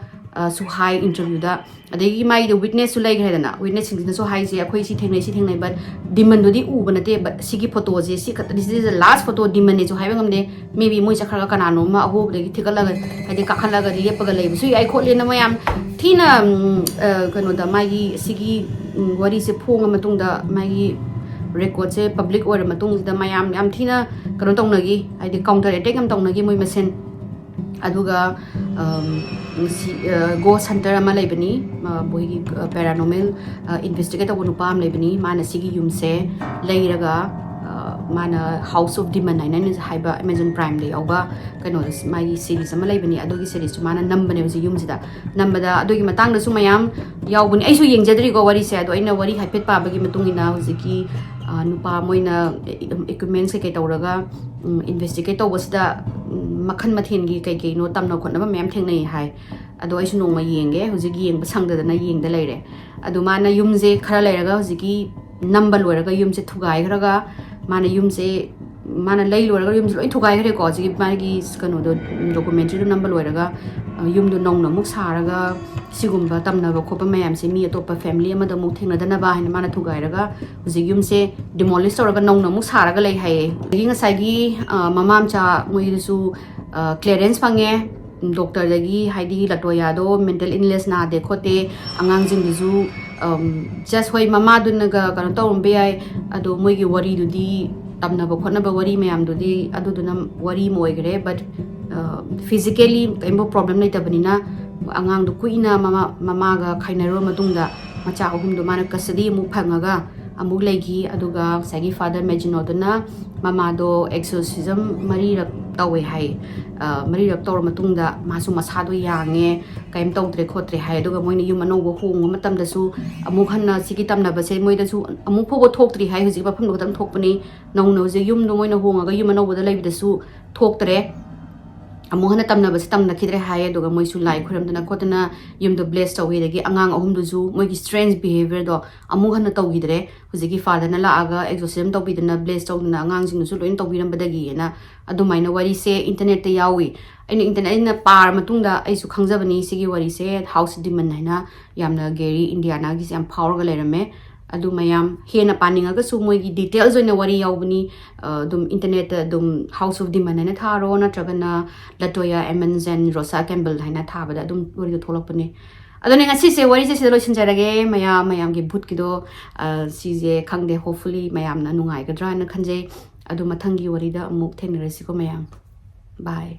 ꯁꯨ ꯍꯥꯏ ꯏꯟꯇꯔꯚ꯭ꯌꯨꯗ ꯑꯗꯒꯤ ꯃꯥꯒꯤꯗ ꯋꯤꯠꯅꯦꯁꯁꯨ ꯂꯩꯈ꯭ꯔꯦꯗꯅ ꯋꯤꯠꯅꯦꯁꯁꯤꯡꯁꯤꯅꯁꯨ ꯍꯥꯏꯁꯦ ꯑꯩꯈꯣꯏ ꯁꯤ ꯊꯦꯡꯅꯩ ꯕꯠ ꯗꯤꯃꯟꯗꯨꯗꯤ ꯎꯕ ꯅꯠꯇꯦ ꯕꯠ ꯁꯤꯒꯤ ꯐꯣꯇꯣꯁꯦ ꯁꯤ ꯈꯛꯇꯅꯤ ꯁꯤꯁꯦ ꯂꯥꯁ ꯐꯣꯇꯣ ꯗꯤꯃꯟꯅꯦꯁꯨ ꯍꯥꯏꯕ ꯉꯝꯗꯦ ꯃꯦ ꯕꯤ ꯃꯣꯏ ꯆꯠꯈ꯭ꯔꯒ ꯀꯅꯥꯅꯣꯝꯃ ꯑꯍꯣꯕꯗꯒꯤ ꯊꯤꯒꯠꯂꯒ ꯍꯥꯏꯗꯤ ꯀꯥꯈꯠꯂꯒ ꯂꯦꯞꯄꯒ ꯂꯩꯕꯁꯨ ꯌꯥꯏ ꯈꯣꯠꯂꯦꯅ ꯃꯌꯥꯝ ꯊꯤꯅ ꯀꯩꯅꯣꯗ ꯃꯥꯒꯤ ꯁꯤꯒꯤ ꯋꯥꯔꯤꯁꯦ ꯐꯣꯡꯉ ꯃꯇꯨꯡꯗ ꯃꯥꯒꯤ ꯔꯦꯀꯣꯔꯠꯁꯦ ꯄꯕ꯭ꯂꯤꯛ ꯑꯣꯏꯔ ꯃꯇꯨꯡꯁꯤꯗ ꯃꯌꯥꯝ ꯌꯥꯝ ꯊꯤꯅ ꯀꯩꯅꯣ ꯇꯧꯅꯈꯤ ꯍꯥꯏꯗꯤ ꯀꯥꯎꯟꯇꯔ ꯑꯦꯇꯦꯛ ꯌꯥꯝ ꯇꯧꯅꯈꯤ ꯃꯣꯏ ꯃꯁꯦꯟ ꯑꯗꯨꯒ ꯒꯣꯁ ꯍꯟꯇꯔ ꯑꯃ ꯂꯩꯕꯅꯤ ꯃꯣꯏꯒꯤ ꯄꯦꯔꯥꯅꯣꯃꯦꯜ ꯏꯟꯚꯦꯁꯇꯤꯒꯦꯠ ꯇꯧꯕ ꯅꯨꯄꯥ ꯑꯃ ꯂꯩꯕꯅꯤ ꯃꯥꯅ ꯁꯤꯒꯤ ꯌꯨꯝꯁꯦ ꯂꯩꯔꯒ ꯃꯥꯅ ꯍꯥꯎꯁ ꯑꯣꯐ ꯗꯤꯃꯟ ꯍꯥꯏꯅ ꯍꯥꯏꯕ ꯑꯦꯃꯥꯖꯣꯟ ꯄ꯭ꯔꯥꯏꯝꯗ ꯌꯥꯎꯕ ꯀꯩꯅꯣꯗ ꯃꯥꯒꯤ ꯁꯤꯔꯤꯁ ꯑꯃ ꯂꯩꯕꯅꯤ ꯑꯗꯨꯒꯤ ꯁꯤꯔꯤꯁꯁꯨ ꯃꯥꯅ ꯅꯝꯕꯅꯦꯕ ꯁꯤ ꯌꯨꯝꯁꯤꯗ ꯅꯝꯕꯗ ꯑꯗꯨꯒꯤ ꯃꯇꯥꯡꯗꯁꯨ ꯃꯌꯥꯝ ꯌꯥꯎꯕꯅꯤ ꯑꯩꯁꯨ ꯌꯦꯡꯖꯗ꯭ꯔꯤꯀꯣ ꯋꯥꯔꯤꯁꯦ ꯑꯗꯣ ꯑꯩꯅ ꯋꯥꯔꯤ ꯍꯥꯏꯐꯦꯠ ꯄꯥꯕꯒꯤ ꯃꯇꯨꯡ ꯏꯟꯅ ꯍꯧꯖꯤꯛꯀꯤ ꯅꯨꯄꯥ ꯃꯣꯏꯅ ꯏꯀ꯭ꯋꯤꯞꯃꯦꯟꯁ ꯀꯩꯀꯩ ꯇꯧꯔꯒ ꯏꯟꯚꯦꯁꯇꯤꯒꯦꯠ ꯇꯧꯕꯁꯤꯗ ꯃꯈꯟ ꯃꯊꯦꯜꯒꯤ ꯀꯩꯀꯩꯅꯣ ꯇꯝꯅ ꯈꯣꯠꯅꯕ ꯃꯌꯥꯝ ꯊꯦꯡꯅꯩ ꯍꯥꯏ ꯑꯗꯣ ꯑꯩꯁꯨ ꯅꯣꯡꯃ ꯌꯦꯡꯒꯦ ꯍꯧꯖꯤꯛ ꯌꯦꯡꯕ ꯁꯪꯗꯗꯅ ꯌꯦꯡꯗ ꯂꯩꯔꯦ ꯑꯗꯣ ꯃꯥꯅ ꯌꯨꯝꯁꯦ ꯈꯔ ꯂꯩꯔꯒ ꯍꯧꯖꯤꯛꯀꯤ ꯅꯝꯕ ꯂꯣꯏꯔꯒ ꯌꯨꯝꯁꯦ ꯊꯨꯒꯥꯏꯈ꯭ꯔꯒ ꯃꯥꯅ ꯌꯨꯝꯁꯦ ꯃꯥꯅ ꯂꯩ ꯂꯣꯏꯔꯒ ꯌꯨꯝꯁꯦ ꯂꯣꯏ ꯊꯨꯒꯥꯏꯈ꯭ꯔꯦꯀꯣ ꯍꯧꯖꯤꯛꯀꯤ ꯃꯥꯒꯤ ꯀꯩꯅꯣꯗꯣ ꯗꯣꯀꯨꯃꯦꯟꯇ꯭ꯔꯤꯗꯣ ꯅꯝꯕ ꯂꯣꯏꯔꯒ ꯌꯨꯝꯗꯣ ꯅꯧꯅ ꯑꯃꯨꯛ ꯁꯥꯔꯒ ꯁꯤꯒꯨꯝꯕ ꯇꯝꯅꯕ ꯈꯣꯠꯄ ꯃꯌꯥꯝꯁꯦ ꯃꯤ ꯑꯇꯣꯞꯄ ꯐꯦꯃꯤꯂꯤ ꯑꯃꯗ ꯑꯃꯨꯛ ꯊꯦꯡꯅꯗꯅꯕ ꯍꯥꯏꯅ ꯃꯥꯅ ꯊꯨꯒꯥꯏꯔꯒ ꯍꯧꯖꯤꯛ ꯌꯨꯝꯁꯦ ꯗꯤꯃꯣꯂꯤꯁ ꯇꯧꯔꯒ ꯅꯧꯅ ꯑꯃꯨꯛ ꯁꯥꯔꯒ ꯂꯩ ꯍꯥꯏꯌꯦ ꯑꯗꯒꯤ ꯉꯁꯥꯏꯒꯤ ꯃꯃꯥ ꯃꯆꯥ ꯃꯣꯏꯗꯁꯨ ꯀ꯭ꯂꯤꯌꯔꯦꯟꯁ ꯐꯪꯉꯦ ꯗꯣꯛꯇꯔꯗꯒꯤ ꯍꯥꯏꯗꯤ ꯂꯇꯣꯌꯥꯗꯣ ꯃꯦꯟꯇꯦꯜ ꯏꯜꯅꯦꯁ ꯅꯥꯗꯦ ꯈꯣꯠꯇꯦ ꯑꯉꯥꯡꯁꯤꯡꯗꯨꯁꯨ ꯖꯁ ꯍꯣꯏ ꯃꯃꯥꯗꯨꯅꯒ ꯀꯩꯅꯣ ꯇꯧꯔꯝꯕ ꯌꯥꯏ ꯑꯗꯣ ꯃꯣꯏꯒꯤ ꯋꯥꯔꯤꯗꯨꯗꯤ ꯇꯝꯅꯕ ꯈꯣꯠꯅꯕ ꯋꯥꯔꯤ ꯃꯌꯥꯝꯗꯨꯗꯤ ꯑꯗꯨꯗꯨꯅ ꯋꯥꯔꯤ ꯑꯃ ꯑꯣꯏꯈ꯭ꯔꯦ ꯕꯠ ꯐꯤꯖꯤꯀꯦꯂꯤ ꯀꯔꯤꯝꯕ ꯄ꯭ꯔꯣꯕ꯭ꯂꯦꯝ ꯂꯩꯇꯕꯅꯤꯅ ꯑꯉꯥꯡꯗꯣ ꯀꯨꯏꯅ ꯃꯃꯥꯒ ꯈꯥꯏꯅꯔꯕ ꯃꯇꯨꯡꯗ ꯃꯆꯥ ꯑꯍꯨꯝꯗꯣ ꯃꯥꯅ ꯀꯁꯇꯗꯤ ꯑꯃꯨꯛ ꯐꯪꯉꯒ ꯑꯃꯨꯛ ꯂꯩꯈꯤ ꯑꯗꯨꯒ ꯉꯁꯥꯏꯒꯤ ꯐꯥꯗꯔ ꯃꯦꯖꯤꯅꯣꯗꯨꯅ ꯃꯃꯥꯗꯣ ꯑꯦꯛꯁꯣꯔꯁꯤꯖꯝ 3रक ꯇꯧꯋꯦ ꯍꯥꯏ 3रक ꯇꯧꯔ ꯃꯇꯨꯡꯗ ꯃꯥꯁꯨ ꯃꯁꯥꯗꯣ ꯌꯥꯡꯉꯦ ꯀꯩꯝ ꯇꯧꯗ꯭ꯔꯦ ꯈꯣꯠꯇ꯭ꯔꯦ ꯍꯥꯏ ꯑꯗꯨꯒ ꯃꯣꯏꯅ ꯌꯨꯝ ꯑꯅꯧꯕ ꯍꯣꯡꯕ ꯃꯇꯝꯗꯁꯨ ꯑꯃꯨꯛ ꯍꯟꯅ ꯁꯤꯒꯤ ꯇꯝꯅꯕꯁꯦ ꯃꯣꯏꯗꯁꯨ ꯑꯃꯨꯛ ꯐꯥꯎꯕ ꯊꯣꯛꯇ꯭ꯔꯤ ꯍꯥꯏ ꯍꯧꯖꯤꯛ ꯃꯐꯝꯗꯣ ꯈꯛꯇꯪ ꯊꯣꯛꯄꯅꯤ ꯅꯧꯅ ꯍꯧꯖꯤꯛ ꯌꯨꯝꯗꯣ ꯃꯣꯏꯅ ꯍꯣꯡꯉꯒ ꯌꯨꯝ ꯑꯅꯧꯕꯗ ꯂꯩꯕꯗꯁꯨ ꯊꯣꯛꯇ꯭ꯔꯦ ꯑꯃꯨꯛ ꯍꯟꯅ ꯇꯝꯅꯕꯁꯦ ꯇꯝꯅꯈꯤꯗ꯭ꯔꯦ ꯍꯥꯏ ꯑꯗꯨꯒ ꯃꯣꯏꯁꯨ ꯂꯥꯏ ꯈꯨꯔꯝꯗꯅ ꯈꯣꯠꯇꯅ ꯌꯨꯝꯗꯣ ꯕ꯭ꯂꯦꯁ ꯇꯧꯋꯤ ꯑꯗꯒꯤ ꯑꯉꯥꯡ ꯑꯍꯨꯝꯗꯨꯁꯨ ꯃꯣꯏꯒꯤ ꯁ꯭ꯇ꯭ꯔꯦꯟꯖ ꯕꯤꯍꯦꯕꯤꯌꯔꯗꯣ ꯑꯃꯨꯛ ꯍꯟꯅ ꯇꯧꯈꯤꯗ꯭ꯔꯦ ꯍꯧꯖꯤꯛꯀꯤ ꯐꯥꯗꯔꯅ ꯂꯥꯛꯑꯒ ꯑꯦꯛꯖꯣꯔꯁꯤꯖꯝ ꯇꯧꯕꯤꯗꯅ ꯕ꯭ꯂꯦꯁ ꯇꯧꯗꯅ ꯑꯉꯥꯡꯁꯤꯡꯗꯨꯁꯨ ꯂꯣꯏꯅ ꯇꯧꯕꯤꯔꯝꯕꯗꯒꯤꯅ ꯑꯗꯨꯃꯥꯏꯅ ꯋꯥꯔꯤꯁꯦ ꯏꯟꯇꯔꯅꯦꯠꯇ ꯌꯥꯎꯏ ꯑꯩꯅ ꯄꯥꯔ ꯃꯇꯨꯡꯗ ꯑꯩꯁꯨ ꯈꯪꯖꯕꯅꯤ ꯁꯤꯒꯤ ꯋꯥꯔꯤꯁꯦ ꯍꯥꯎꯁ ꯗꯤꯃꯟ ꯍꯥꯏꯅ ꯌꯥꯝꯅ ꯒꯦꯔꯤ ꯏꯟꯗꯤꯌꯥꯅꯥꯒꯤꯁꯦ ꯌꯥꯝ ꯐꯥꯎꯔꯒ ꯂꯩꯔꯝꯃꯦ ꯑꯗꯨ ꯃꯌꯥꯝ ꯍꯦꯟꯅ ꯄꯥꯅꯤꯡꯉꯒꯁꯨ ꯃꯣꯏꯒꯤ ꯗꯤꯇꯦꯜꯁ ꯑꯣꯏꯅ ꯋꯥꯔꯤ ꯌꯥꯎꯕꯅꯤ ꯑꯗꯨꯝ ꯏꯟꯇꯔꯅꯦꯠꯇ ꯑꯗꯨꯝ ꯍꯥꯎꯁ ꯑꯣꯐ ꯗꯤꯃꯟ ꯍꯥꯏꯅ ꯊꯥꯔꯣ ꯅꯠꯇ꯭ꯔꯒꯅ ꯂꯇꯣꯌꯥ ꯑꯦꯃꯟꯁ ꯑꯦꯟ ꯔꯣꯁꯥ ꯀꯦꯝꯕꯜ ꯍꯥꯏꯅ ꯊꯥꯕꯗ ꯑꯗꯨꯝ ꯋꯥꯔꯤꯗꯣ ꯊꯣꯛꯂꯛꯄꯅꯦ ꯑꯗꯨꯅꯦ ꯉꯁꯤꯁꯦ ꯋꯥꯔꯤꯁꯦ ꯁꯤꯗ ꯂꯣꯏꯁꯤꯟꯖꯔꯒꯦ ꯃꯌꯥꯝꯒꯤ ꯚꯨꯠꯀꯤꯗꯣ ꯁꯤꯁꯦ ꯈꯪꯗꯦ ꯍꯣꯞꯐꯨꯜꯂꯤ ꯃꯌꯥꯝꯅ ꯅꯨꯡꯉꯥꯏꯒꯗ꯭ꯔꯥ ꯍꯥꯏꯅ ꯈꯟꯖꯩ ꯑꯗꯨ ꯃꯊꯪꯒꯤ ꯋꯥꯔꯤꯗ ꯑꯃꯨꯛ ꯊꯦꯡꯅꯔꯁꯤꯀꯣ ꯃꯌꯥꯝ ꯕꯥꯏ